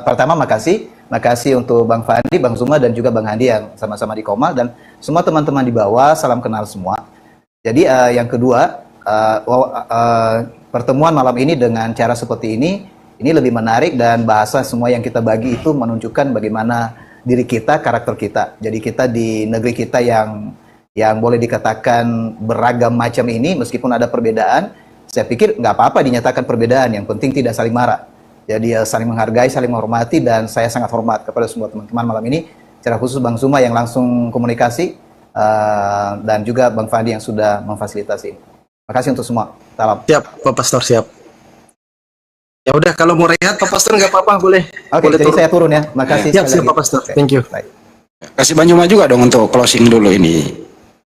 pertama makasih untuk Bang Fandi, Bang Zuma dan juga Bang Handi yang sama-sama di Komal, dan semua teman-teman di bawah, salam kenal semua. Jadi yang kedua, pertemuan malam ini dengan cara seperti ini lebih menarik, dan bahasa semua yang kita bagi itu menunjukkan bagaimana diri kita, karakter kita. Jadi kita di negeri kita yang boleh dikatakan beragam macam ini, meskipun ada perbedaan, saya pikir nggak apa-apa dinyatakan perbedaan, yang penting tidak saling marah. Jadi saling menghargai, saling menghormati, dan saya sangat hormat kepada semua teman-teman malam ini, secara khusus Bang Zuma yang langsung komunikasi, dan juga Bang Fandi yang sudah memfasilitasi. Terima kasih untuk semua. Salam. Siap, Pak Pastor, siap. Ya udah, kalau mau rehat Pak Pastor nggak apa-apa, boleh. Oke, boleh jadi saya turun ya. Makasih. Siap Pak Pastor. Okay. Thank you. Baik. Kasih Bang Juma juga dong untuk closing dulu ini.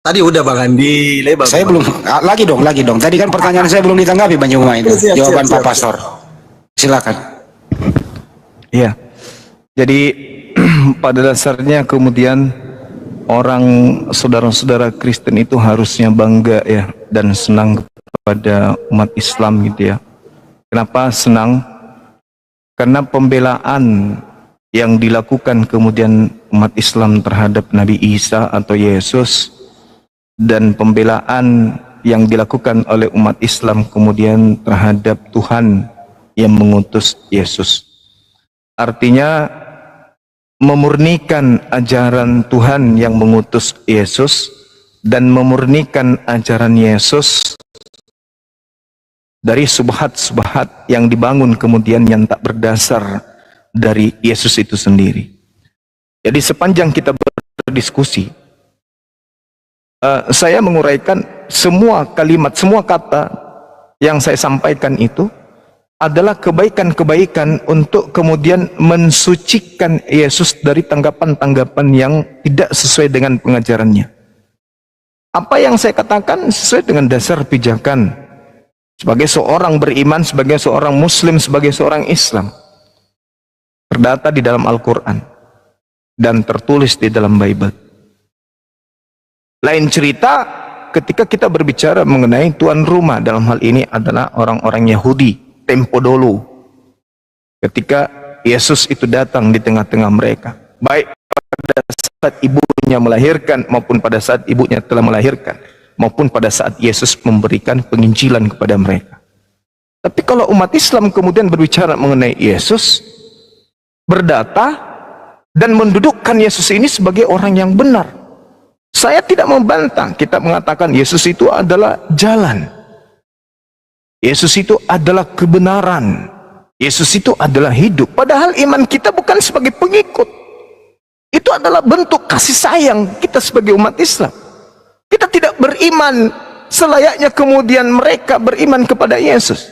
Tadi udah Bang Andi, lebar. Saya belum, lagi dong. Tadi kan pertanyaan saya belum ditanggapi Bang Juma itu. Jawaban Pak Pastor. Silakan. Iya. Jadi pada dasarnya kemudian orang saudara-saudara Kristen itu harusnya bangga ya dan senang kepada umat Islam gitu ya. Kenapa senang? Karena pembelaan yang dilakukan kemudian umat Islam terhadap Nabi Isa atau Yesus, dan pembelaan yang dilakukan oleh umat Islam kemudian terhadap Tuhan yang mengutus Yesus. Artinya memurnikan ajaran Tuhan yang mengutus Yesus dan memurnikan ajaran Yesus dari subhat-subhat yang dibangun kemudian yang tak berdasar dari Yesus itu sendiri. Jadi sepanjang kita berdiskusi, saya menguraikan semua kalimat, semua kata yang saya sampaikan itu adalah kebaikan-kebaikan untuk kemudian mensucikan Yesus dari tanggapan-tanggapan yang tidak sesuai dengan pengajarannya. Apa yang saya katakan sesuai dengan dasar pijakan sebagai seorang beriman, sebagai seorang muslim, sebagai seorang Islam. terdata di dalam Al-Quran dan tertulis di dalam Bible. Lain cerita ketika kita berbicara mengenai tuan rumah, dalam hal ini adalah orang-orang Yahudi tempo dulu, ketika Yesus itu datang di tengah-tengah mereka, baik pada saat ibunya melahirkan maupun pada saat ibunya telah melahirkan, maupun pada saat Yesus memberikan penginjilan kepada mereka. Tapi kalau umat Islam kemudian berbicara mengenai Yesus, berdata dan mendudukkan Yesus ini sebagai orang yang benar, saya tidak membantah. Kita mengatakan Yesus itu adalah jalan, Yesus itu adalah kebenaran, Yesus itu adalah hidup. Padahal iman kita bukan sebagai pengikut, itu adalah bentuk kasih sayang kita sebagai umat Islam. Kita tidak beriman selayaknya kemudian mereka beriman kepada Yesus.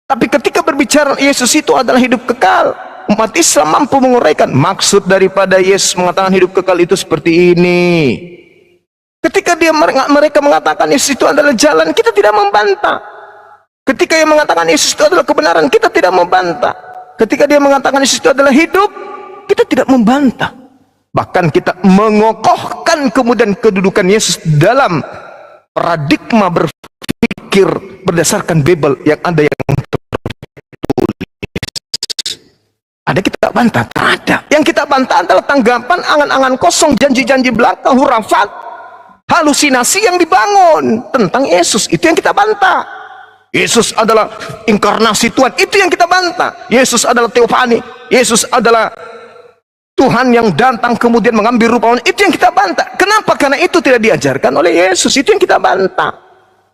Tapi ketika berbicara Yesus itu adalah hidup kekal, umat Islam mampu menguraikan maksud daripada Yesus mengatakan hidup kekal itu seperti ini. Ketika mereka mengatakan Yesus itu adalah jalan, kita tidak membantah. Ketika dia mengatakan Yesus itu adalah kebenaran, kita tidak membantah. Ketika dia mengatakan Yesus itu adalah hidup, kita tidak membantah. Bahkan kita mengokohkan kemudian kedudukan Yesus dalam paradigma berpikir berdasarkan Bible yang ada yang ada kita bantah? Tak ada. Yang kita bantah adalah tanggapan angan-angan kosong, janji-janji belaka, hurafat, halusinasi yang dibangun tentang Yesus. Itu yang kita bantah. Yesus adalah inkarnasi Tuhan, itu yang kita bantah. Yesus adalah teofani, Yesus adalah Tuhan yang datang kemudian mengambil rupa manusia, itu yang kita bantah. Kenapa? Karena itu tidak diajarkan oleh Yesus, itu yang kita bantah.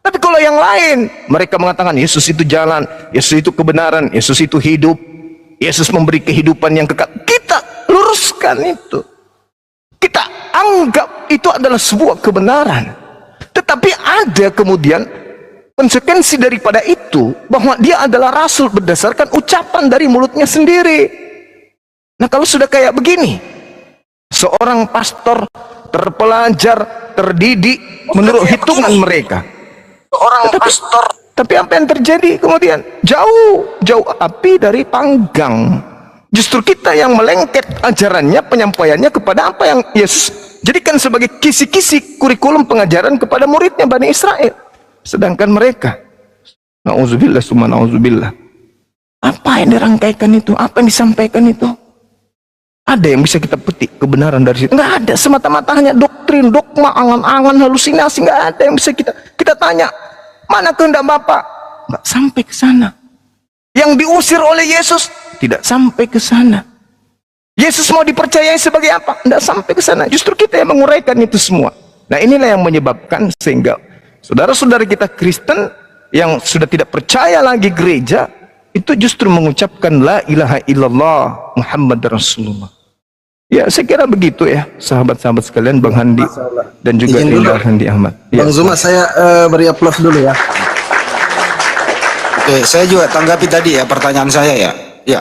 Tapi kalau yang lain, mereka mengatakan Yesus itu jalan, Yesus itu kebenaran, Yesus itu hidup, Yesus memberi kehidupan yang kekal. Kita luruskan itu. Kita anggap itu adalah sebuah kebenaran. Tetapi ada kemudian konsekuensi daripada itu, bahwa dia adalah rasul berdasarkan ucapan dari mulutnya sendiri. Nah, kalau sudah kayak begini, seorang pastor terpelajar, terdidik menurut hitungan mereka, tapi apa yang terjadi kemudian? Jauh api dari panggang. Justru kita yang melengket ajarannya, penyampaiannya kepada apa yang Yesus jadikan sebagai kisi-kisi kurikulum pengajaran kepada muridnya Bani Israel. Sedangkan mereka, na'udzubillah summa na'udzubillah, apa yang dirangkaikan itu, apa yang disampaikan itu, ada yang bisa kita petik kebenaran dari situ? Nggak ada. Semata-mata hanya doktrin, dogma, angan-angan, halusinasi. Nggak ada yang bisa kita tanya, mana kehendak Bapa? Nggak sampai ke sana. Yang diusir oleh Yesus tidak sampai ke sana. Yesus mau dipercayai sebagai apa? Nggak sampai ke sana. Justru kita yang menguraikan itu semua. Nah, inilah yang menyebabkan sehingga saudara-saudara kita Kristen yang sudah tidak percaya lagi gereja, itu justru mengucapkan la ilaha illallah Muhammad Rasulullah. Ya, saya kira begitu ya, sahabat-sahabat sekalian, Bang Handi dan juga Indra Handi Ahmad. Bang Zuma, saya beri aplaus dulu ya. Oke, saya juga tanggapi tadi ya pertanyaan saya ya. Ya,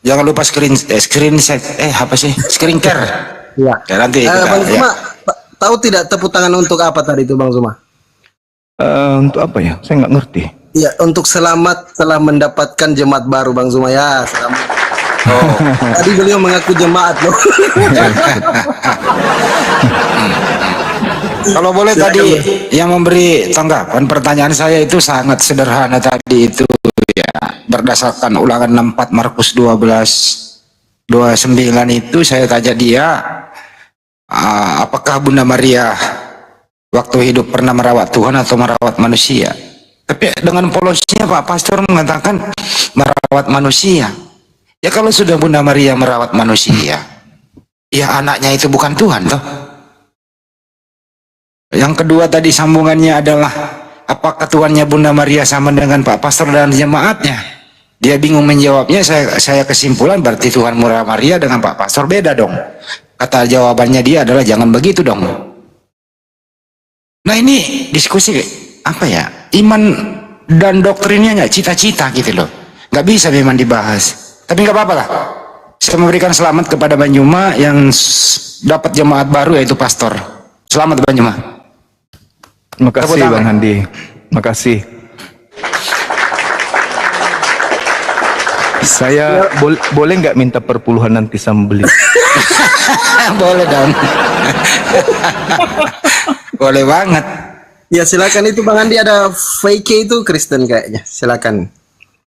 jangan lupa screen care. Ya. Ya, nanti kita, Bang Zuma, ya. tahu tidak tepuk tangan untuk apa tadi itu Bang Zuma? Untuk apa ya? Saya nggak ngerti. Ya, untuk selamat telah mendapatkan jemaat baru Bang Zuma ya. Selamat. Oh. Tadi beliau mengaku jemaat loh. Kalau boleh tadi yang memberi tanggapan pertanyaan saya itu sangat sederhana tadi itu ya, berdasarkan ulangan 64 Markus 12:29 itu saya tanya dia, apakah Bunda Maria waktu hidup pernah merawat Tuhan atau merawat manusia? Tapi dengan polosnya Pak Pastor mengatakan merawat manusia. Ya kalau sudah Bunda Maria merawat manusia, ya anaknya itu bukan Tuhan toh. Yang kedua tadi sambungannya adalah apakah Tuhannya Bunda Maria sama dengan Pak Pastor dan jemaatnya? Dia bingung menjawabnya. Saya kesimpulan berarti Tuhan Bunda Maria dengan Pak Pastor beda dong. Kata jawabannya dia adalah jangan begitu dong. Nah, ini diskusi apa ya? Iman dan doktrinnya nggak cita-cita gitu loh. Nggak bisa memang dibahas. Tapi nggak apa-apa lah. Saya memberikan selamat kepada Bang Juma yang dapat jemaat baru yaitu pastor. Selamat Bang Juma. Terima kasih Bang Handi. Terima kasih. Saya boleh nggak minta perpuluhan nanti sama beli? Boleh dong. Boleh banget. Ya silakan, itu Bang Andi ada VK itu Kristen kayaknya. Silakan.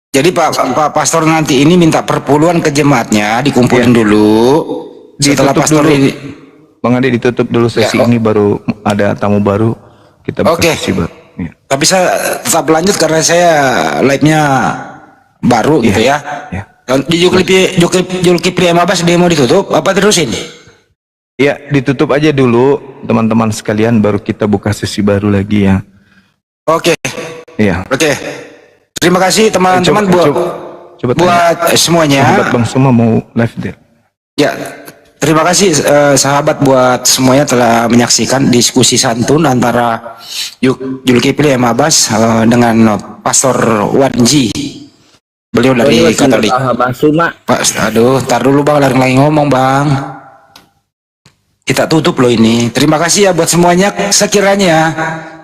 Jadi Pak Pastor nanti ini minta perpuluhan ke jemaatnya, dikumpulin dulu. Setelah Ditutup Pastor dulu. ini, Bang Andi ditutup dulu sesi Ya, ini, baru ada tamu baru kita buka Oke. sesi baru. Ya. tapi saya tetap lanjut karena saya live-nya baru gitu ya. Ya. Dan di Zulkifli Abbas dia mau ditutup apa terusin? Ya, ditutup aja dulu teman-teman sekalian, baru kita buka sesi baru lagi ya. Oke. Iya. Oke. Terima kasih teman-teman Coba buat semuanya. sahabat Bang Suma mau live there. Ya, terima kasih sahabat buat semuanya telah menyaksikan diskusi santun antara Zulkifli Abbas dengan Pastor Wanji. Beliau dari Katolik. Pak, aduh, tar dulu Bang, lagi ngomong Bang. Kita tutup loh ini. Terima kasih ya buat semuanya. Sekiranya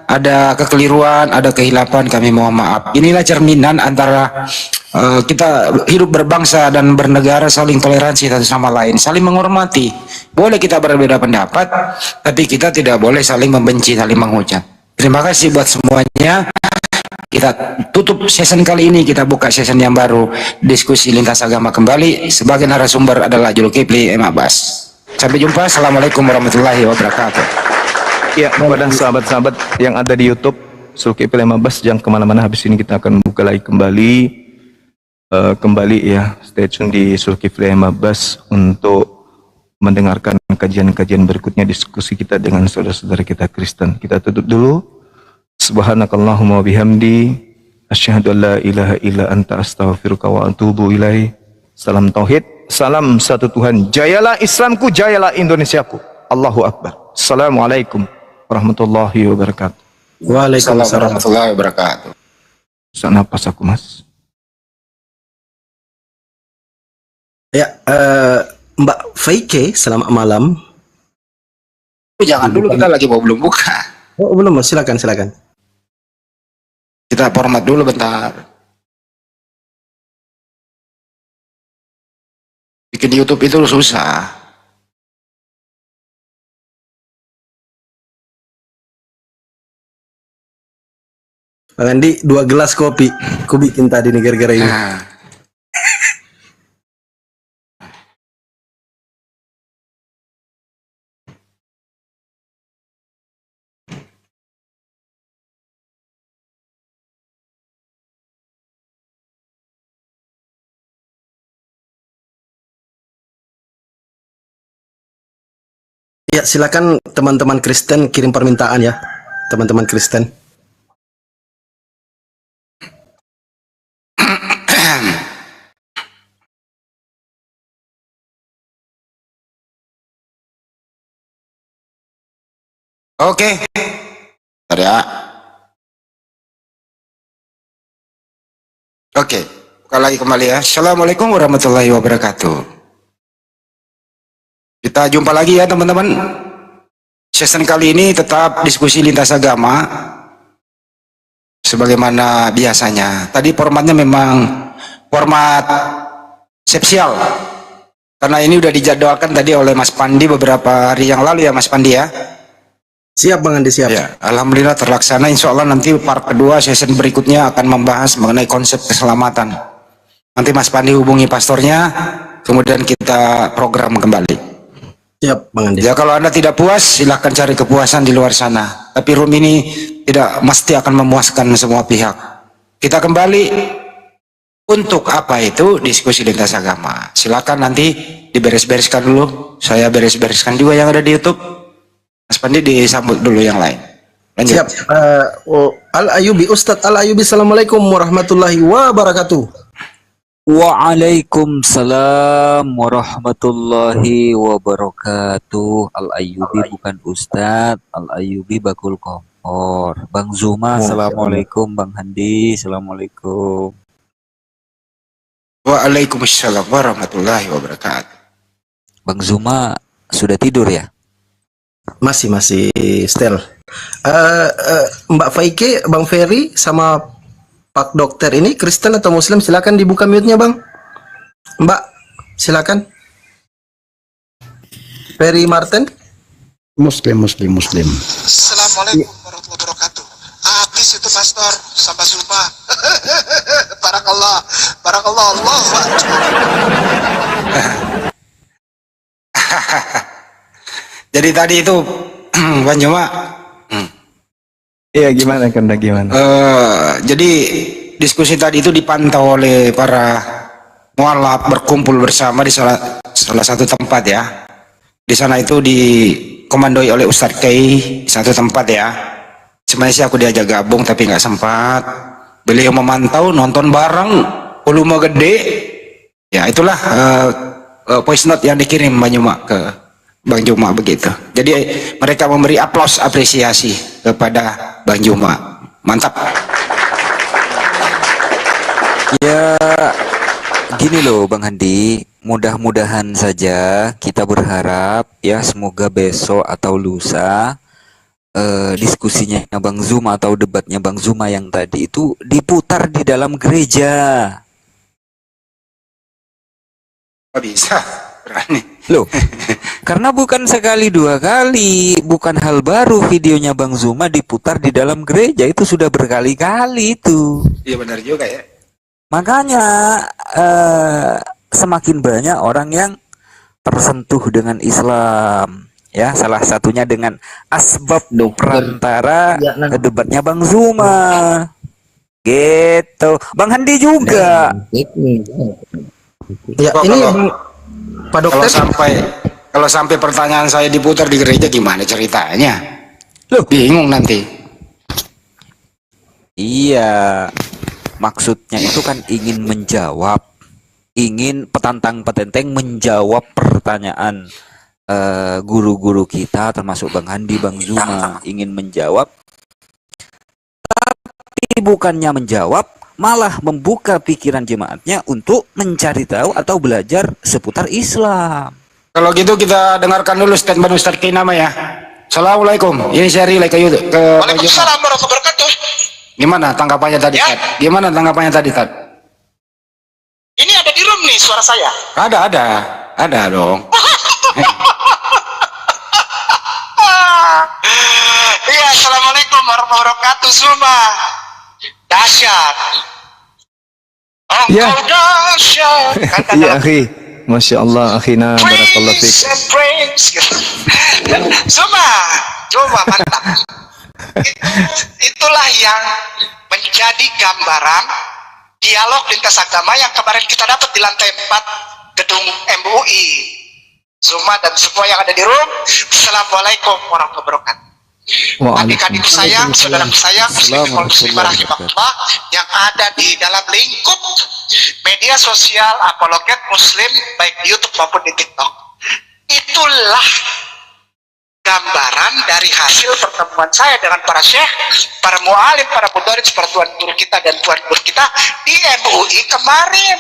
ada kekeliruan, ada kehilapan, kami mohon maaf. Inilah cerminan antara kita hidup berbangsa dan bernegara, saling toleransi satu sama lain, saling menghormati. Boleh kita berbeda pendapat, tapi kita tidak boleh saling membenci, saling menghujat. Terima kasih buat semuanya. Kita tutup season kali ini, kita buka season yang baru, diskusi lintas agama kembali. Sebagai narasumber adalah Zulkifli Abbas. Sampai jumpa. Assalamualaikum warahmatullahi wabarakatuh. Ya, kepada sahabat-sahabat yang ada di YouTube Zulkifli Abbas, jangan kemana-mana. Habis ini kita akan buka lagi kembali ya, stay tune di Zulkifli Abbas untuk mendengarkan kajian-kajian berikutnya, diskusi kita dengan saudara-saudara kita Kristen. Kita tutup dulu. Subhanakallahumma bihamdi asyhadu an la ilaha illa anta astaghfiruka wa atubu ilaih. Salam tauhid, salam satu Tuhan. Jayalah Islamku, jayalah Indonesiaku. Allahu Akbar. Assalamualaikum warahmatullahi wabarakatuh. Waalaikumsalam warahmatullahi wabarakatuh. Sesak napas aku, Mas. Ya, Mbak VK, selamat malam. Jangan dulu, kita lagi belum buka. Oh, belum, silakan, silakan. Kita format dulu bentar. Bikin YouTube itu susah. Bang Andi, 2 gelas kopi. Ku bikin tadi nih gara-gara ini. Nah, Ya, silakan teman-teman Kristen kirim permintaan ya. Teman-teman Kristen. Oke. Bentar ya. Oke, buka lagi kembali ya. Assalamualaikum warahmatullahi wabarakatuh. Kita jumpa lagi ya teman-teman. Season kali ini tetap diskusi lintas agama sebagaimana biasanya. Tadi formatnya memang format spesial karena ini udah dijadwalkan tadi oleh Mas Pandi beberapa hari yang lalu ya Mas Pandi ya. Siap Bang Andi, siap. Ya, alhamdulillah terlaksana. Insya Allah nanti part kedua season berikutnya akan membahas mengenai konsep keselamatan. Nanti Mas Pandi hubungi pastornya, kemudian kita program kembali. Siap Bang Andi. Ya, kalau Anda tidak puas, silahkan cari kepuasan di luar sana. Tapi room ini tidak mesti akan memuaskan semua pihak. Kita kembali untuk apa itu diskusi lintas agama. Silakan nanti diberes-bereskan dulu. Saya beres-bereskan juga yang ada di YouTube. Mas Pandi disambut dulu yang lain. Lanjut. Siap. Al-Ayubi, Ustadz Al-Ayubi, assalamualaikum warahmatullahi wabarakatuh. Waalaikumsalam warahmatullahi wabarakatuh. Al-Ayyubi bukan Ustadz, Al-Ayyubi bakul kompor. Bang Zuma, assalamualaikum. Bang Handi, assalamualaikum. Waalaikumsalam warahmatullahi wabarakatuh. Bang Zuma sudah tidur ya? Masih Stel. Mbak Faike, Bang Ferry sama Pak Dokter ini Kristen atau Muslim? Silakan dibuka mute-nya Bang. Mbak, silakan. Perry Martin. Muslim. Assalamualaikum warahmatullahi wabarakatuh. Habis itu pastor sampai sumpah. Barakallah, barakallah Allah. Jadi tadi itu Bang Juma, Iya, gimana Kanda, gimana? jadi diskusi tadi itu dipantau oleh para mualaf berkumpul bersama di salah satu tempat ya. Di sana itu dikomandoi oleh Ustadz Kei di satu tempat ya. Sebenarnya sih aku diajak gabung tapi nggak sempat. Beliau memantau, nonton bareng, volume gede. Ya itulah voice note yang dikirim Bang Juma ke Bang Juma begitu. Jadi mereka memberi aplaus apresiasi kepada Bang Juma. Mantap. Ya, gini loh Bang Handi, mudah-mudahan saja kita berharap ya semoga besok atau lusa diskusinya Bang Zuma atau debatnya Bang Zuma yang tadi itu diputar di dalam gereja. Nggak bisa, berani. Loh, karena bukan sekali dua kali, bukan hal baru videonya Bang Zuma diputar di dalam gereja, itu sudah berkali-kali itu. Iya benar juga ya. Makanya semakin banyak orang yang tersentuh dengan Islam, ya salah satunya dengan asbab perantara debatnya Bang Zuma, gitu. Bang Handi juga. Ya, Kok ini kalau- Pak Dokter. Kalau sampai pertanyaan saya diputar di gereja gimana ceritanya? Loh, Bingung nanti. iya, maksudnya itu kan ingin menjawab, ingin petantang petenteng menjawab pertanyaan guru-guru kita termasuk Bang Handi, Bang Zuma, ingin menjawab, tapi bukannya menjawab, malah membuka pikiran jemaatnya untuk mencari tahu atau belajar seputar Islam. Kalau gitu kita dengarkan dulu statement Ustadz Kei nama ya. Assalamualaikum. Ini saya relay ke YouTube. Waalaikumsalam warahmatullahi wabarakatuh. Gimana tanggapannya tadi, Ya. Tad? Gimana tanggapannya tadi, Tad? Ini ada di room nih suara saya. Ada dong. Iya, assalamualaikum warahmatullahi wabarakatuh. Zuma, dahsyat. Ya. Engkau dahsyat. Kata Iya, dalam akhi. Masya Allah, akhina, barakallah fiik. praise and praise. Zuma mantap. Itulah yang menjadi gambaran dialog lintas agama yang kemarin kita dapat di lantai 4 gedung MUI. Zuma dan semua yang ada di room, assalamualaikum warahmatullahi wabarakatuh. Adik-adikku sayang, saudaraku sayang, muslimin wal muslimah rahimahullah yang ada di dalam lingkup media sosial apologet muslim baik di YouTube maupun di TikTok. Itulah gambaran dari hasil pertemuan saya dengan para syekh, para mualim, para mudaris, para tuan guru kita dan tuan guru kita di MUI kemarin,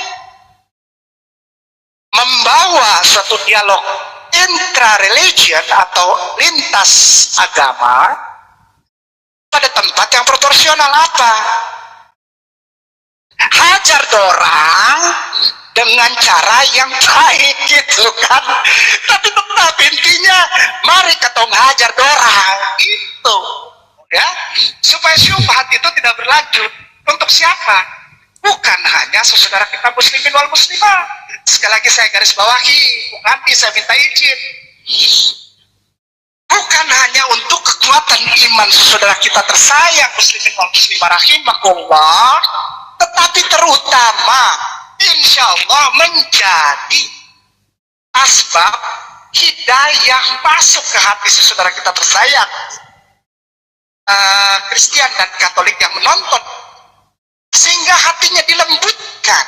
membawa suatu dialog intra-religion atau lintas agama pada tempat yang proporsional. Apa? Hajar dorang dengan cara yang baik gitu kan, tapi tetap intinya mari ketong hajar dorang gitu ya, supaya syubhat itu tidak berlanjut. Untuk siapa? Bukan hanya saudara kita muslimin wal muslimah. Sekali lagi saya garis bawahi, nanti saya minta izin, bukan hanya untuk kekuatan iman saudara kita tersayang muslimin wal muslimah rahimakumullah, tetapi terutama insya Allah menjadi asbab hidayah masuk ke hati saudara kita tersayang Kristen dan Katolik yang menonton, sehingga hatinya dilembutkan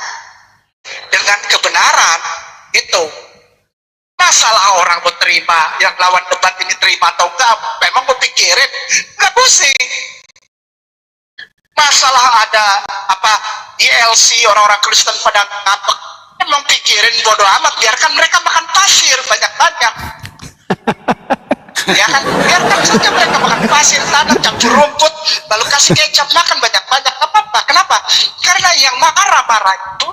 dengan kebenaran itu. Masalah orang mau terima, yang lawan debat ini terima atau enggak, memang mau pikirin, enggak pusing. Masalah ada apa DLC orang-orang Kristen pada ngapek, emang pikirin bodoh amat, biarkan mereka makan pasir banyak-banyak. Ya kan, biarkan saja mereka makan pasir, tanah, campur rumput, lalu kasih kecap, makan banyak-banyak, apa-apa. Kenapa? Karena yang marah-marah itu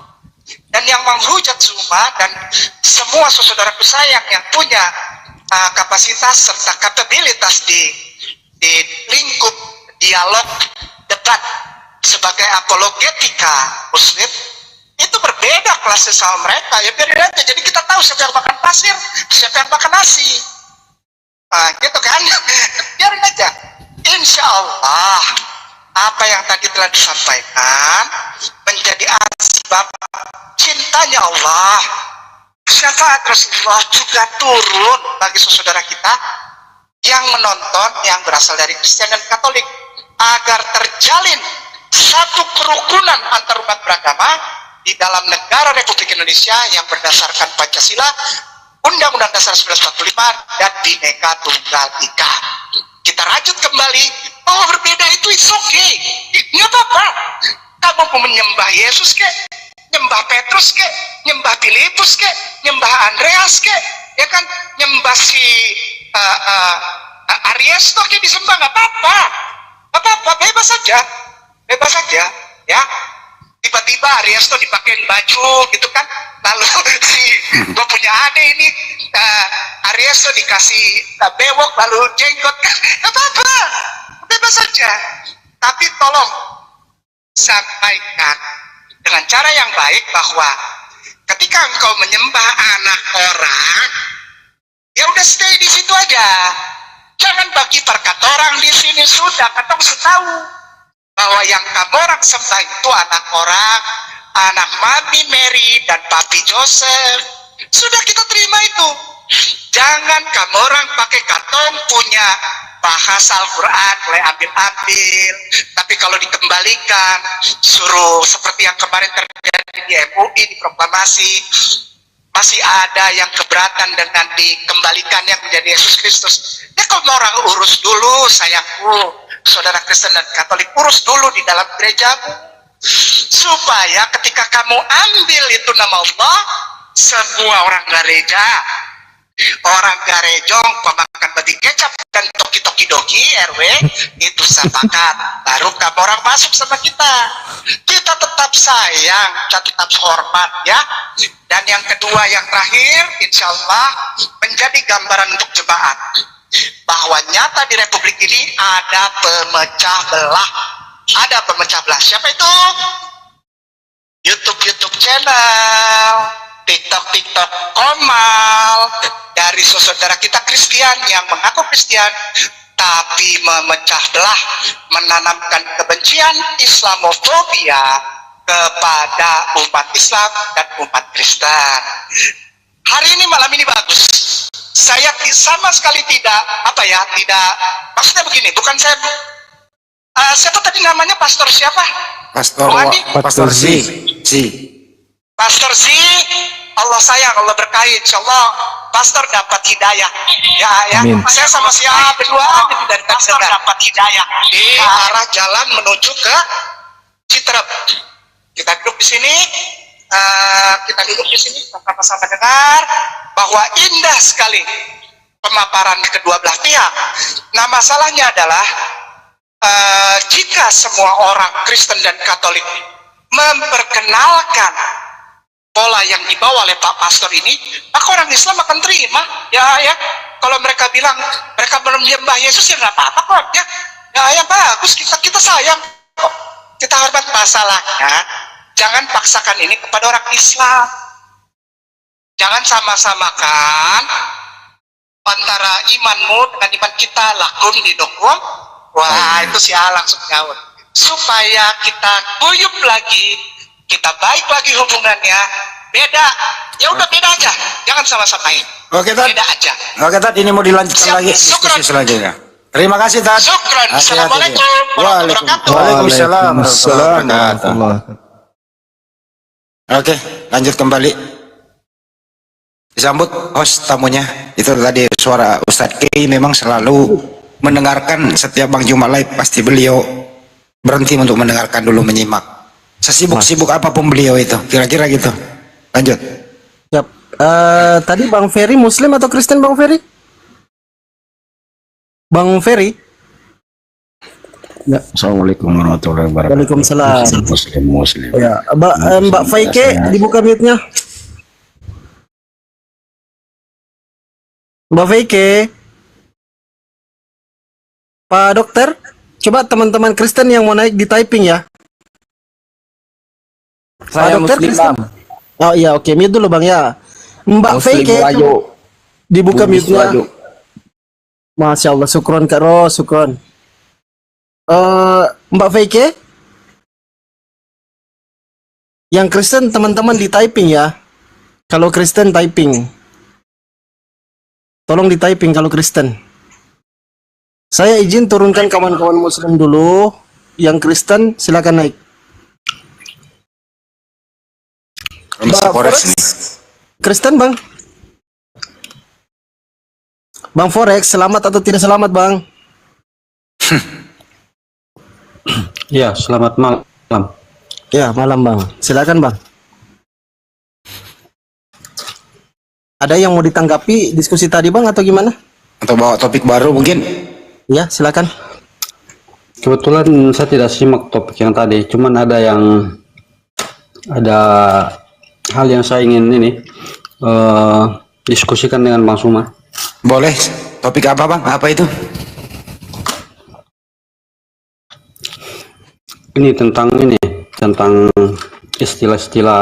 Dan yang menghujat Zuma dan semua saudaraku sayang yang punya kapasitas serta kapabilitas di lingkup dialog debat sebagai apologetika Muslim, itu berbeda kelasnya sama mereka. Ya biarin aja, jadi kita tahu siapa yang makan pasir, siapa yang makan nasi. Gitu kan. Biarin aja. Insya Allah apa yang tadi telah disampaikan menjadi asbab cintanya Allah, syafaat Rasulullah juga turun bagi saudara kita yang menonton yang berasal dari Kristen dan Katolik, agar terjalin satu kerukunan antar umat beragama di dalam negara Republik Indonesia yang berdasarkan Pancasila, Undang-Undang Dasar 1945 dan Bhinneka Tunggal Ika. Kita rajut kembali bahwa berbeda itu it's okay, nggak apa-apa. Kamu mau menyembah Yesus kek, nyembah Petrus kek, nyembah Filipus kek, nyembah Andreas kek, ya kan, nyembah si Ariesto kek disembah, nggak apa-apa, bebas saja, ya. Tiba-tiba Ariesto dipakein baju gitu kan, lalu si gue punya adek ini Ariesto dikasih bewok lalu jenggot kan, nggak apa-apa, bebas saja. Tapi tolong sampaikan dengan cara yang baik bahwa ketika engkau menyembah anak orang, ya udah stay di situ aja. Jangan bagi perkat orang di sini, sudah katong tahu bahwa yang kamu orang sembah itu anak orang, anak Mami Mary dan Papi Joseph. Sudah kita terima itu. Jangan kamu orang pakai katong punya bahasa Al-Quran mulai ambil-ambil, tapi kalau dikembalikan suruh seperti yang kemarin terjadi di MUI, di proklamasi, masih ada yang keberatan dengan dikembalikannya menjadi Yesus Kristus. Ya kalau orang urus dulu, sayangku, saudara Kristen dan Katolik, urus dulu di dalam gerejamu, supaya ketika kamu ambil itu nama Allah, semua orang gereja, orang garejong, pemakan babi kecap dan toki-toki doki RW itu sepakat, baru kamu orang masuk sama kita. Kita tetap sayang, kita tetap hormat ya. Dan yang kedua, yang terakhir, insya Allah menjadi gambaran untuk jemaat bahwa nyata di Republik ini ada pemecah belah. Ada pemecah belah. Siapa itu? YouTube channel, TikTok komal dari saudara kita Kristen yang mengaku Kristen tapi memecah belah, menanamkan kebencian, Islamofobia kepada umat Islam dan umat Kristen. Hari ini, malam ini bagus. Saya sama sekali tidak maksudnya begini, bukan saya siapa tadi namanya, pastor siapa? Pastor Z. Pastor Z, Allah sayang, Allah berkahi, insya Allah pastor dapat hidayah. Ya, Amin. Saya sama siapa berdua dari pastor dapat hidayah di arah jalan menuju ke Citerep. Kita duduk di sini, sama-sama dengar bahwa indah sekali pemaparan kedua belah pihak. Nah, masalahnya adalah jika semua orang Kristen dan Katolik memperkenalkan pola yang dibawa oleh Pak Pastor ini, maka orang Islam akan terima. Ya. Kalau mereka bilang mereka belum menyembah Yesus, ya nggak apa-apa kok. Ya bagus, kita sayang kok. Kita hormat. Masalahnya, jangan paksakan ini kepada orang Islam. Jangan sama-samakan antara imanmu dengan iman kita, lakum dinukum. Wah, itu si A langsung nyaut. Supaya kita guyup lagi, kita baik lagi hubungannya, beda, ya udah beda aja, jangan sama-samain. Oke, Tad. Beda aja. Oke, Tad, ini mau dilanjutkan Siap, lagi syukran. diskusi selanjutnya. Terima kasih, Tad. Syukran. Hati-hati. Assalamualaikum warahmatullahi wabarakatuh. Waalaikumsalam Waalaikumsalam warahmatullahi wabarakatuh. warahmatullahi. Oke, lanjut kembali. Disambut host tamunya. Itu tadi suara Ustadz Kei, memang selalu mendengarkan setiap Bang Juma live, pasti beliau berhenti untuk mendengarkan dulu, menyimak. Sesibuk-sibuk apapun beliau itu, kira-kira gitu. Lanjut. Yap. Tadi Bang Ferry Muslim atau Kristen, Bang Ferry? Bang Ferry? Assalamualaikum warahmatullahi wabarakatuh. Waalaikumsalam. Muslim. Ya, Mbak Faike dibuka mute-nya. Mbak Faike. Pak Dokter, coba teman-teman Kristen yang mau naik di typing ya. Saya Pak Dokter Muslim, Kristen. Bang. Oh iya, oke, mute dulu Bang ya. Mbak Muslim Faike Wahyu. dibuka Bugis mute-nya. Wahyu. Masya Allah, syukron Kak Ro, syukron. Mbak Faike, yang Kristen teman-teman di typing ya. Kalau Kristen typing, tolong di typing kalau Kristen. Saya izin turunkan kawan-kawan Muslim dulu. Yang Kristen silakan naik. Komisi Forex nih. Kristen Bang. Bang Forex, selamat atau tidak selamat Bang? Ya, selamat malam. Ya, malam Bang. Silakan Bang. Ada yang mau ditanggapi diskusi tadi Bang atau gimana? Atau bawa topik baru mungkin? Ya, silakan. Kebetulan saya tidak simak topik yang tadi, cuman ada hal yang saya ingin diskusikan dengan Bang Suma. Boleh. Topik apa Bang? Apa itu? Ini tentang istilah-istilah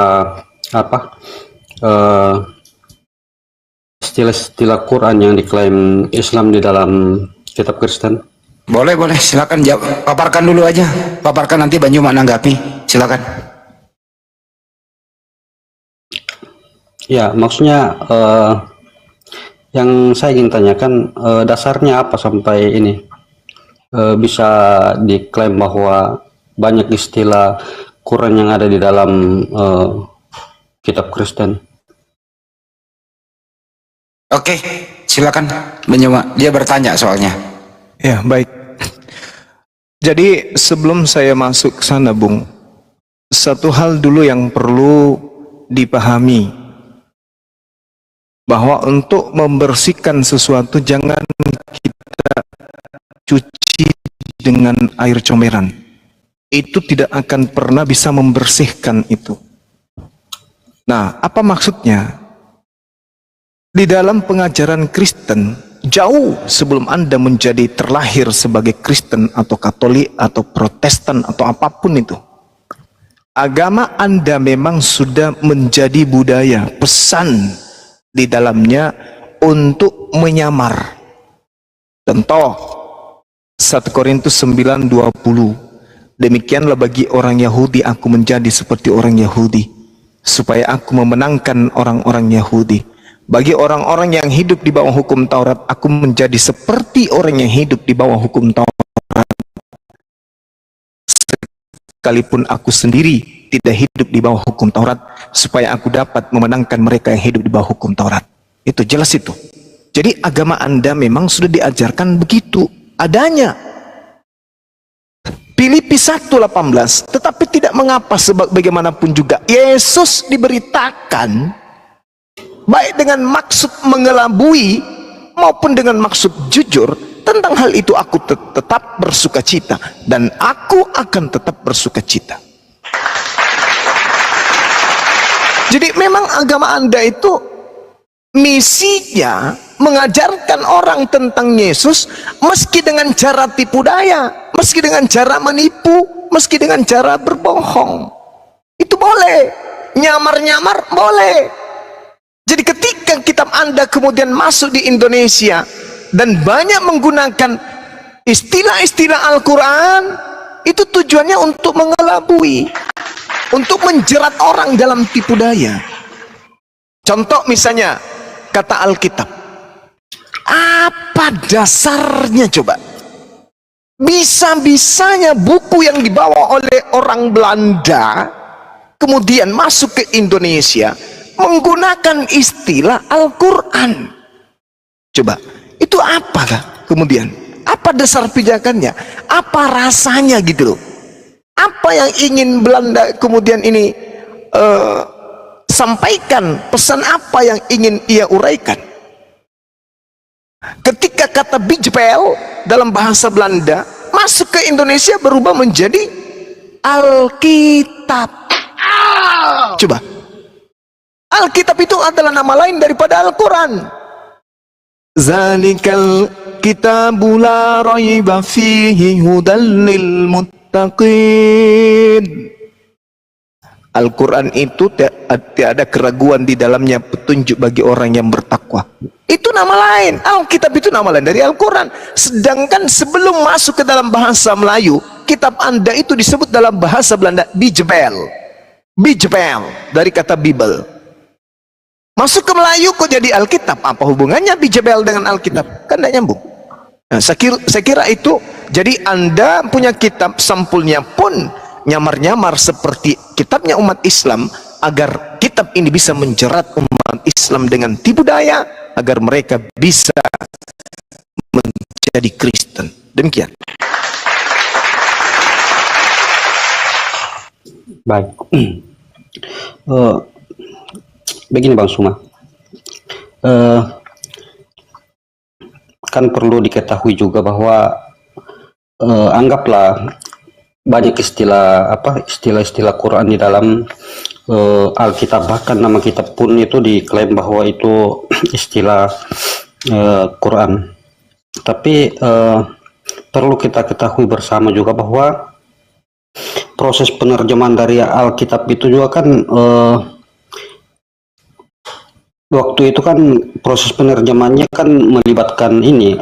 istilah-istilah Quran yang diklaim Islam di dalam kitab Kristen. Boleh, silakan jawab. Paparkan dulu aja. Paparkan nanti Banyu menanggapi. Silakan. Ya, maksudnya yang saya ingin tanyakan dasarnya apa sampai ini bisa diklaim bahwa banyak istilah Quran yang ada di dalam kitab Kristen. Oke, silakan Banyu. Dia bertanya soalnya. Ya, baik. Jadi sebelum saya masuk ke sana, Bung, satu hal dulu yang perlu dipahami, bahwa untuk membersihkan sesuatu jangan kita cuci dengan air comberan. Itu tidak akan pernah bisa membersihkan itu. Nah, apa maksudnya? Di dalam pengajaran Kristen, jauh sebelum Anda menjadi terlahir sebagai Kristen atau Katolik atau Protestan atau apapun itu, agama Anda memang sudah menjadi budaya, pesan di dalamnya untuk menyamar. Contoh 1 Korintus 9:20, demikianlah bagi orang Yahudi aku menjadi seperti orang Yahudi, supaya aku memenangkan orang-orang Yahudi. Bagi orang-orang yang hidup di bawah hukum Taurat, aku menjadi seperti orang yang hidup di bawah hukum Taurat. Sekalipun aku sendiri tidak hidup di bawah hukum Taurat, supaya aku dapat memenangkan mereka yang hidup di bawah hukum Taurat. Itu jelas itu. Jadi agama Anda memang sudah diajarkan begitu adanya. Filipi 1:18, tetapi tidak mengapa sebagaimanapun juga Yesus diberitakan baik dengan maksud mengelabui maupun dengan maksud jujur. Tentang hal itu aku tetap bersuka cita, dan aku akan tetap bersuka cita. Jadi memang agama Anda itu misinya mengajarkan orang tentang Yesus, meski dengan cara tipu daya, meski dengan cara menipu, meski dengan cara berbohong. Itu boleh, nyamar-nyamar boleh. Jadi ketika kitab Anda kemudian masuk di Indonesia dan banyak menggunakan istilah-istilah Al-Quran, itu tujuannya untuk mengelabui, untuk menjerat orang dalam tipu daya. Contoh misalnya kata Alkitab, apa dasarnya coba? Bisa-bisanya buku yang dibawa oleh orang Belanda kemudian masuk ke Indonesia menggunakan istilah Al-Quran. Coba, itu apakah kemudian? Apa dasar pijakannya? Apa rasanya gitu loh? Apa yang ingin Belanda kemudian ini sampaikan? Pesan apa yang ingin ia uraikan? Ketika kata bijbel dalam bahasa Belanda masuk ke Indonesia berubah menjadi Alkitab. Coba, Alkitab itu adalah nama lain daripada Al-Quran. Zalikal kitabu la raiba fihi hudal lil muttaqin. Al-Quran itu tiada keraguan di dalamnya, petunjuk bagi orang yang bertakwa. Itu nama lain. Alkitab itu nama lain dari Al-Quran. Sedangkan sebelum masuk ke dalam bahasa Melayu, kitab Anda itu disebut dalam bahasa Belanda Bijbel. Bijbel dari kata Bible. Masuk ke Melayu kok jadi Alkitab? Apa hubungannya Bijbel dengan Alkitab? Kan tidak nyambung. Nah, saya kira itu. Jadi Anda punya kitab, sampulnya pun nyamar-nyamar seperti kitabnya umat Islam, agar kitab ini bisa menjerat umat Islam dengan tipu daya, agar mereka bisa menjadi Kristen. Demikian. Baik. Begini Bang Suma, kan perlu diketahui juga bahwa anggaplah banyak istilah-istilah Quran di dalam Alkitab, bahkan nama kitab pun itu diklaim bahwa itu istilah Quran. Tapi perlu kita ketahui bersama juga bahwa proses penerjemahan dari Alkitab itu juga kan waktu itu kan proses penerjemahannya kan melibatkan ini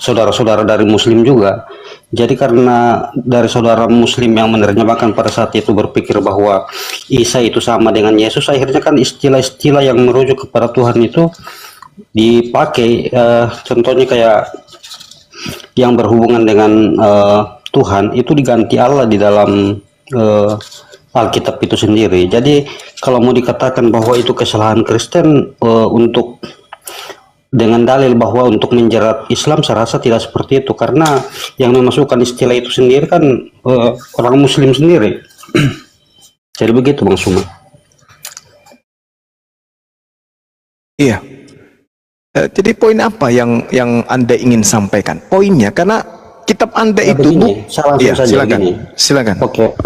saudara-saudara dari Muslim juga. Jadi karena dari saudara Muslim yang menerjemahkan pada saat itu berpikir bahwa Isa itu sama dengan Yesus, akhirnya kan istilah-istilah yang merujuk kepada Tuhan itu dipakai. Contohnya kayak yang berhubungan dengan Tuhan itu diganti Allah di dalam Alkitab itu sendiri. Jadi kalau mau dikatakan bahwa itu kesalahan Kristen untuk dengan dalil bahwa untuk menjerat Islam, saya rasa tidak seperti itu, karena yang memasukkan istilah itu sendiri kan orang Muslim sendiri. Jadi begitu Bang Suma. Iya. Jadi poin apa yang Anda ingin sampaikan? Poinnya, karena kitab Anda itu begini, saya langsung saja silakan. begini. Silakan. Oke.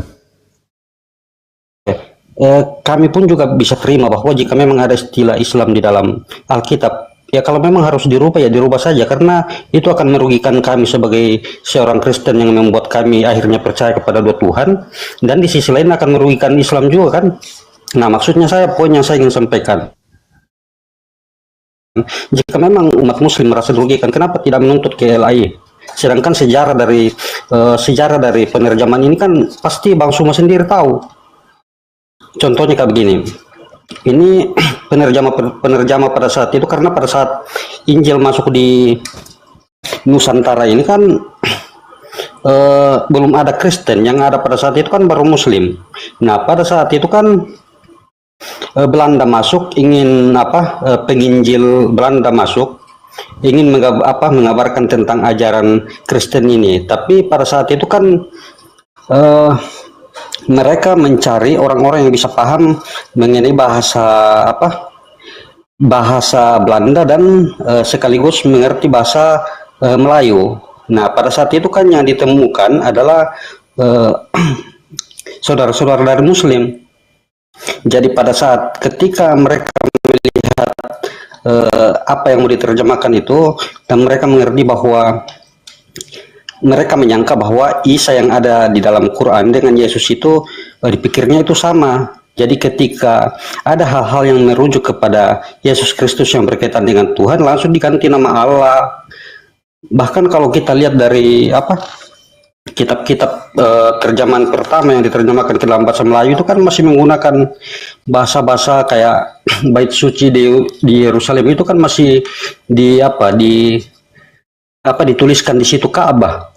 Kami pun juga bisa terima bahwa jika memang ada istilah Islam di dalam Alkitab, ya kalau memang harus dirubah ya dirubah saja, karena itu akan merugikan kami sebagai seorang Kristen yang membuat kami akhirnya percaya kepada dua Tuhan, dan di sisi lain akan merugikan Islam juga kan. Nah, maksudnya saya, poin yang saya ingin sampaikan, jika memang umat Muslim merasa dirugikan, kenapa tidak menuntut ke LAI? Sedangkan sejarah dari penerjemahan ini kan pasti Bang Suma sendiri tahu. Contohnya kayak begini. Ini penerjemah pada saat itu, karena pada saat Injil masuk di Nusantara ini kan belum ada Kristen, yang ada pada saat itu kan baru Muslim. Nah, pada saat itu kan Belanda masuk, ingin penginjil Belanda masuk, ingin mengabarkan tentang ajaran Kristen ini. Tapi pada saat itu kan mereka mencari orang-orang yang bisa paham mengenai bahasa Belanda dan sekaligus mengerti bahasa Melayu. Nah, pada saat itu kan yang ditemukan adalah saudara-saudara dari Muslim. Jadi pada saat ketika mereka melihat apa yang mau diterjemahkan itu, dan mereka mengerti bahwa mereka menyangka bahwa Isa yang ada di dalam Quran dengan Yesus itu dipikirnya itu sama. Jadi ketika ada hal-hal yang merujuk kepada Yesus Kristus yang berkaitan dengan Tuhan, langsung diganti nama Allah. Bahkan kalau kita lihat dari kitab-kitab terjemahan pertama yang diterjemahkan ke dalam bahasa Melayu itu kan masih menggunakan bahasa-bahasa kayak bait suci di Yerusalem itu kan masih dituliskan di situ Ka'bah.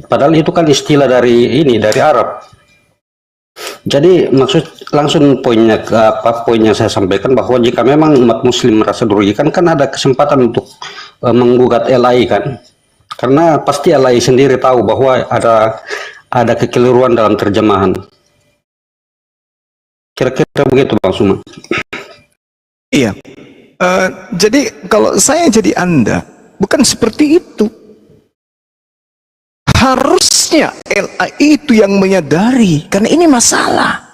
Padahal itu kan istilah dari Arab. Jadi langsung poin yang saya sampaikan bahwa jika memang umat Muslim merasa dirugikan, kan ada kesempatan untuk menggugat LAI kan. Karena pasti LAI sendiri tahu bahwa ada kekeliruan dalam terjemahan. Kira-kira begitu Bang Suma. Iya. Jadi kalau saya jadi Anda, bukan seperti itu. Harusnya LAI itu yang menyadari, karena ini masalah.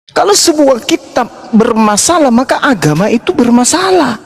Kalau sebuah kitab bermasalah, maka agama itu bermasalah.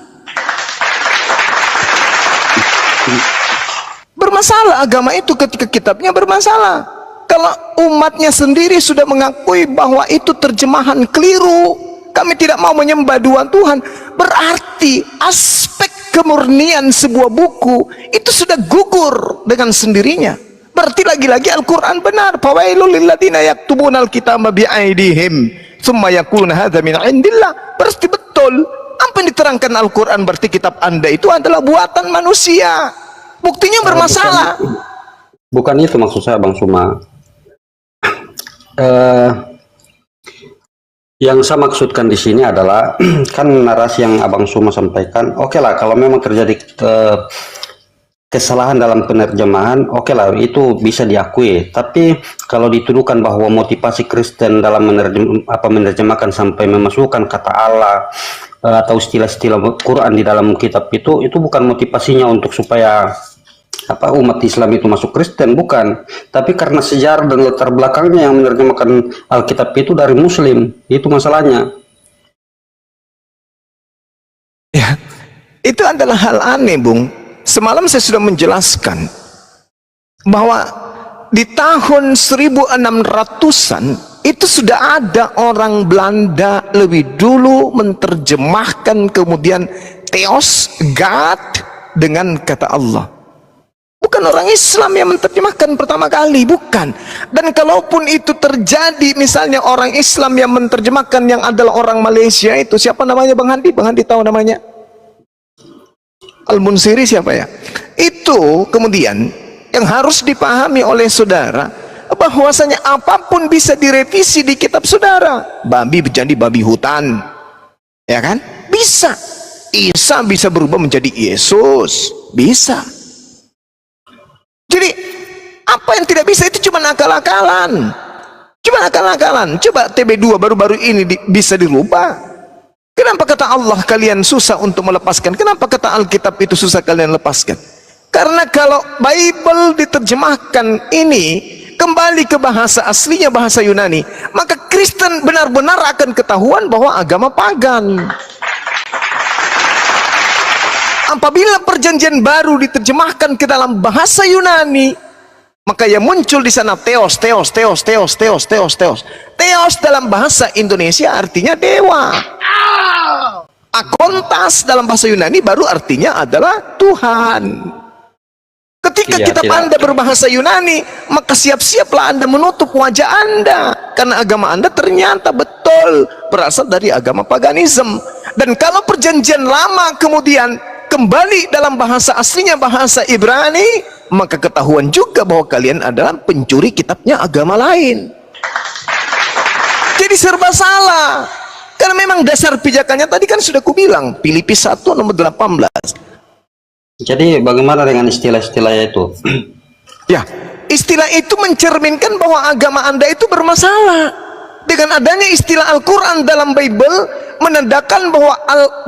Bermasalah agama itu ketika kitabnya bermasalah. Kalau umatnya sendiri sudah mengakui bahwa itu terjemahan keliru, kami tidak mau menyembah dua Tuhan, berarti aspek kemurnian sebuah buku itu sudah gugur dengan sendirinya. Berarti lagi-lagi Al-Quran benar. Fawailul lilladzina yaktubuna al-kitaba bi'aidihim tsumma yaquluna hadza min indillah. Berarti betul apa yang diterangkan Al-Quran, berarti kitab Anda itu adalah buatan manusia. Buktinya bermasalah. Bukan itu maksud saya, Bang Suma. Yang saya maksudkan di sini adalah kan narasi yang Abang Suma sampaikan, oke lah kalau memang terjadi kesalahan dalam penerjemahan, oke lah itu bisa diakui. Tapi kalau dituduhkan bahwa motivasi Kristen dalam menerjemahkan sampai memasukkan kata Allah atau istilah-istilah Quran di dalam kitab itu bukan motivasinya untuk supaya umat Islam itu masuk Kristen, bukan, tapi karena sejarah dan latar belakangnya yang menerjemahkan Alkitab itu dari Muslim, itu masalahnya. Ya, itu adalah hal aneh, Bung. Semalam saya sudah menjelaskan bahwa di tahun 1600-an itu sudah ada orang Belanda lebih dulu menerjemahkan kemudian Theos, God, dengan kata Allah. Bukan orang Islam yang menerjemahkan pertama kali, bukan. Dan kalaupun itu terjadi, misalnya orang Islam yang menerjemahkan yang adalah orang Malaysia itu, siapa namanya Bang Handi? Bang Handi tahu namanya? Al-Munsiri siapa ya? Itu kemudian yang harus dipahami oleh saudara, bahwasanya apapun bisa direvisi di kitab saudara. Babi menjadi babi hutan, ya kan? Bisa. Isa bisa berubah menjadi Yesus, bisa. Jadi apa yang tidak bisa itu cuma akal-akalan, cuma akal-akalan. Coba TB2 baru-baru ini bisa dirubah. Kenapa kata Allah kalian susah untuk melepaskan? Kenapa kata Alkitab itu susah kalian lepaskan? Karena kalau Bible diterjemahkan ini kembali ke bahasa aslinya, bahasa Yunani, maka Kristen benar-benar akan ketahuan bahwa agama pagan. Apabila perjanjian baru diterjemahkan ke dalam bahasa Yunani, maka yang muncul di sana Theos. Theos dalam bahasa Indonesia artinya dewa. Akontas dalam bahasa Yunani baru artinya adalah Tuhan. Ketika kitab Anda berbahasa Yunani, maka siap-siaplah Anda menutup wajah Anda, karena agama Anda ternyata betul berasal dari agama paganisme. Dan kalau perjanjian lama kemudian kembali dalam bahasa aslinya, bahasa Ibrani, maka ketahuan juga bahwa kalian adalah pencuri kitabnya agama lain. Jadi serba salah. Karena memang dasar pijakannya tadi kan sudah kubilang, Filipi 1 nomor 18. Jadi bagaimana dengan istilah-istilahnya itu? Ya, istilah itu mencerminkan bahwa agama Anda itu bermasalah. Dengan adanya istilah Al-Quran dalam Bible menandakan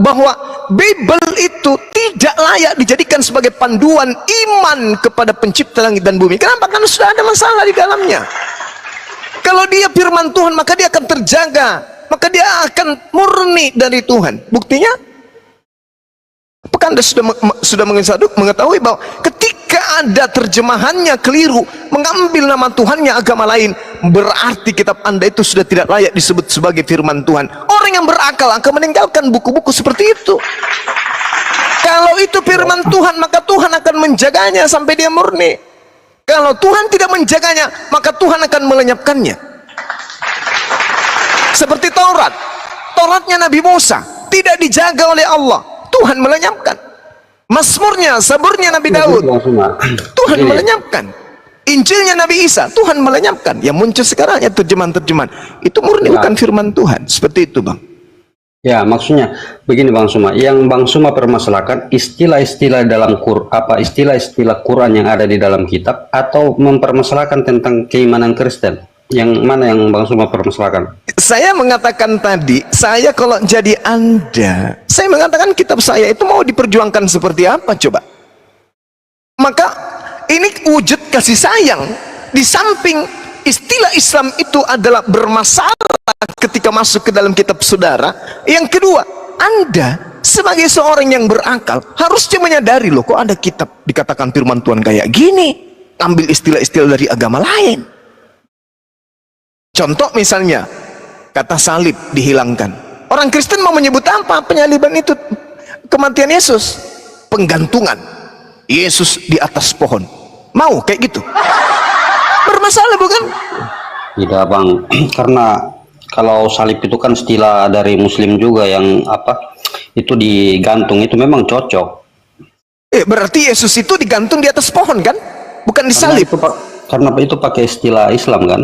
bahwa Bible itu tidak layak dijadikan sebagai panduan iman kepada pencipta langit dan bumi. Kenapa? Karena sudah ada masalah di dalamnya. Kalau dia firman Tuhan, maka dia akan terjaga, maka dia akan murni dari Tuhan. Buktinya, apakah Anda sudah mengetahui bahwa ketika ada terjemahannya keliru, mengambil nama Tuhannya agama lain, berarti kitab Anda itu sudah tidak layak disebut sebagai firman Tuhan. Orang yang berakal akan meninggalkan buku-buku seperti itu. Kalau itu firman Tuhan, maka Tuhan akan menjaganya sampai dia murni. Kalau Tuhan tidak menjaganya, maka Tuhan akan melenyapkannya. Seperti Tauratnya Nabi Musa tidak dijaga oleh Allah, Tuhan melenyapkan. Mazmurnya, Zaburnya Nabi Daud, Tuhan melenyapkan. Injilnya Nabi Isa, Tuhan melenyapkan. Yang muncul sekarang ya terjemahan-terjemahan itu murni bukan firman Tuhan. Seperti itu, Bang. Ya, maksudnya begini Bang Suma, yang Bang Suma permasalahkan istilah-istilah dalam istilah-istilah Quran yang ada di dalam kitab, atau mempermasalahkan tentang keimanan Kristen. Yang mana yang Bang Suma permasalahkan? Saya mengatakan tadi, saya kalau jadi Anda, saya mengatakan kitab saya itu mau diperjuangkan seperti apa coba? Maka ini wujud kasih sayang. di samping istilah Islam itu adalah bermasalah ketika masuk ke dalam kitab saudara, yang kedua, Anda sebagai seorang yang berakal harusnya menyadari, loh kok ada kitab dikatakan firman Tuhan kayak gini, ambil istilah-istilah dari agama lain. Contoh misalnya kata salib dihilangkan, orang Kristen mau menyebut apa? Penyaliban itu kematian Yesus, penggantungan Yesus di atas pohon, mau kayak gitu? Bermasalah bukan? Tidak bang, karena kalau salib itu kan istilah dari Muslim juga yang itu digantung, itu memang cocok. Berarti Yesus itu digantung di atas pohon kan? Bukan disalib. Karena itu pakai istilah Islam kan?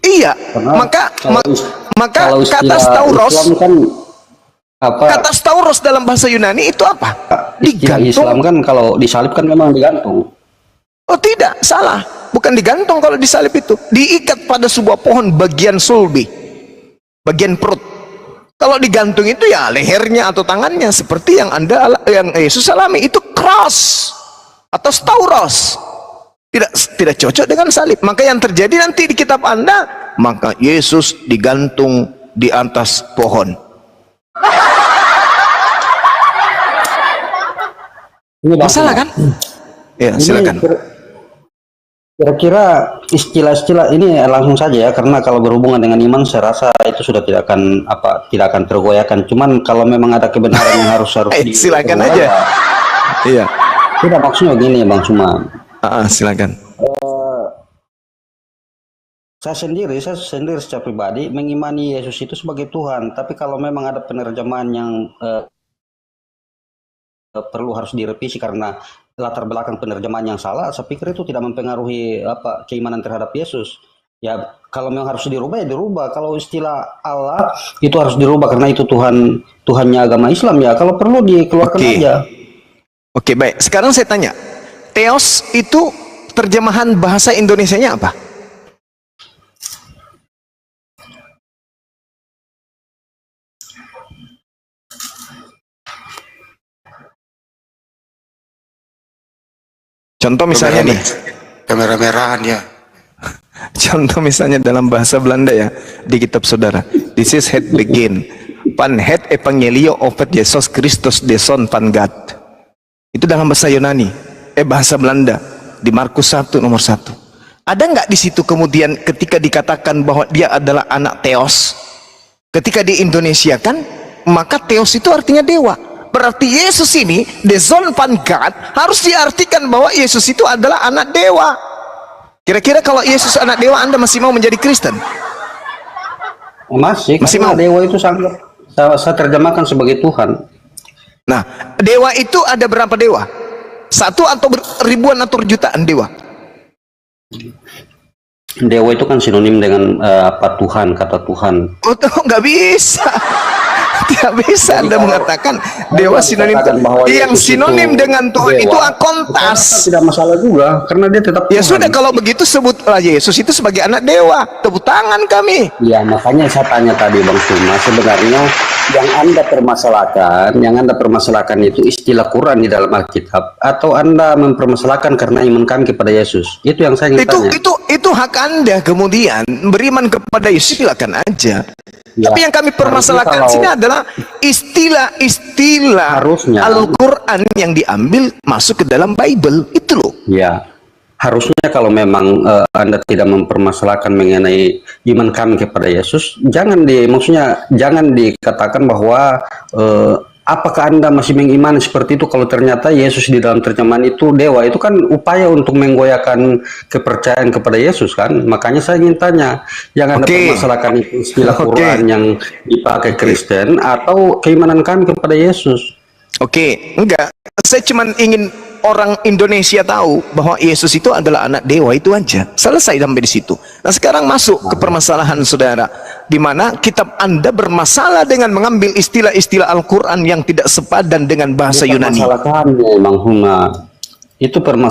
Iya. Karena maka kalau kata stauros kan kata stauros dalam bahasa Yunani itu apa? Istilah Islam kan kalau disalib kan memang digantung. Oh tidak, salah. Bukan digantung kalau disalib itu. Diikat pada sebuah pohon bagian sulbi, bagian perut. Kalau digantung itu ya lehernya atau tangannya, seperti yang Yesus alami, itu cross atau stauros. Tidak cocok dengan salib. Maka yang terjadi nanti di kitab Anda, maka Yesus digantung di atas pohon. Masalah kan? Ya, silakan. Kira-kira istilah-istilah ini langsung saja ya, karena kalau berhubungan dengan iman saya rasa itu sudah tidak akan tergoyahkan. Cuman kalau memang ada kebenaran yang harus silakan aja. Iya. Tidak, maksudnya gini Bang Suma. Silakan. Saya sendiri secara pribadi mengimani Yesus itu sebagai Tuhan. Tapi kalau memang ada penerjemahan yang perlu harus direvisi karena latar belakang penerjemahan yang salah, saya pikir itu tidak mempengaruhi keimanan terhadap Yesus. Ya kalau memang harus dirubah ya dirubah. Kalau istilah Allah itu harus dirubah karena itu Tuhannya agama Islam, ya kalau perlu dikeluarkan aja. Oke, baik. Sekarang saya tanya, Theos itu terjemahan bahasa Indonesianya apa? Contoh misalnya nih, Kemerah-merahan ya. contoh misalnya dalam bahasa Belanda ya, di kitab saudara, this is het begin van het evangelio of Jesus Christus de Son van God. Itu dalam bahasa Yunani, bahasa Belanda, di Markus 1 nomor 1. Ada nggak di situ kemudian ketika dikatakan bahwa dia adalah anak Theos? Ketika di Indonesia kan, maka Theos itu artinya dewa. Berarti Yesus ini, the Son van God, harus diartikan bahwa Yesus itu adalah anak dewa. Kira-kira kalau Yesus anak dewa, Anda masih mau menjadi Kristen? Masih mau. Dewa itu sangat saya terjemahkan sebagai Tuhan. Nah, dewa itu ada berapa dewa? Satu atau ribuan atau jutaan dewa? Dewa itu kan sinonim dengan Tuhan, kata Tuhan. Oh, nggak bisa. Tidak bisa Anda mengatakan dewa sinonim. Yang sinonim dengan Tuhan itu akontas. Tidak masalah juga, karena dia tetap ya Tuhan. Sudah, kalau begitu sebutlah Yesus itu sebagai anak dewa. Tepuk tangan kami. Ya, makanya saya tanya tadi Bang Suma, sebenarnya yang Anda permasalahkan itu istilah Quran di dalam Alkitab, atau Anda mempermasalahkan karena iman kami kepada Yesus? Itu yang saya ingin tanya. Itu hak Anda kemudian beriman kepada Yesus, silakan aja. Ya, tapi yang kami permasalahkan sini adalah istilah Al-Quran yang diambil masuk ke dalam Bible itu loh. Ya, harusnya kalau memang Anda tidak mempermasalahkan mengenai iman kami kepada Yesus, jangan dikatakan bahwa apakah Anda masih mengimani seperti itu kalau ternyata Yesus di dalam terjemahan itu dewa. Itu kan upaya untuk menggoyahkan kepercayaan kepada Yesus kan. Makanya saya ingin tanya, yang Anda permasalahkan itu istilah Quran yang dipakai Kristen atau keimanan kami kepada Yesus? Enggak. Saya cuma ingin orang Indonesia tahu bahwa Yesus itu adalah anak dewa, itu aja. Selesai sampai di situ. Nah, sekarang masuk ke permasalahan saudara, di mana kitab Anda bermasalah dengan mengambil istilah-istilah Al-Quran yang tidak sepadan dengan bahasa Yunani. Masalah kami, Bang Huma. Itu permasalahan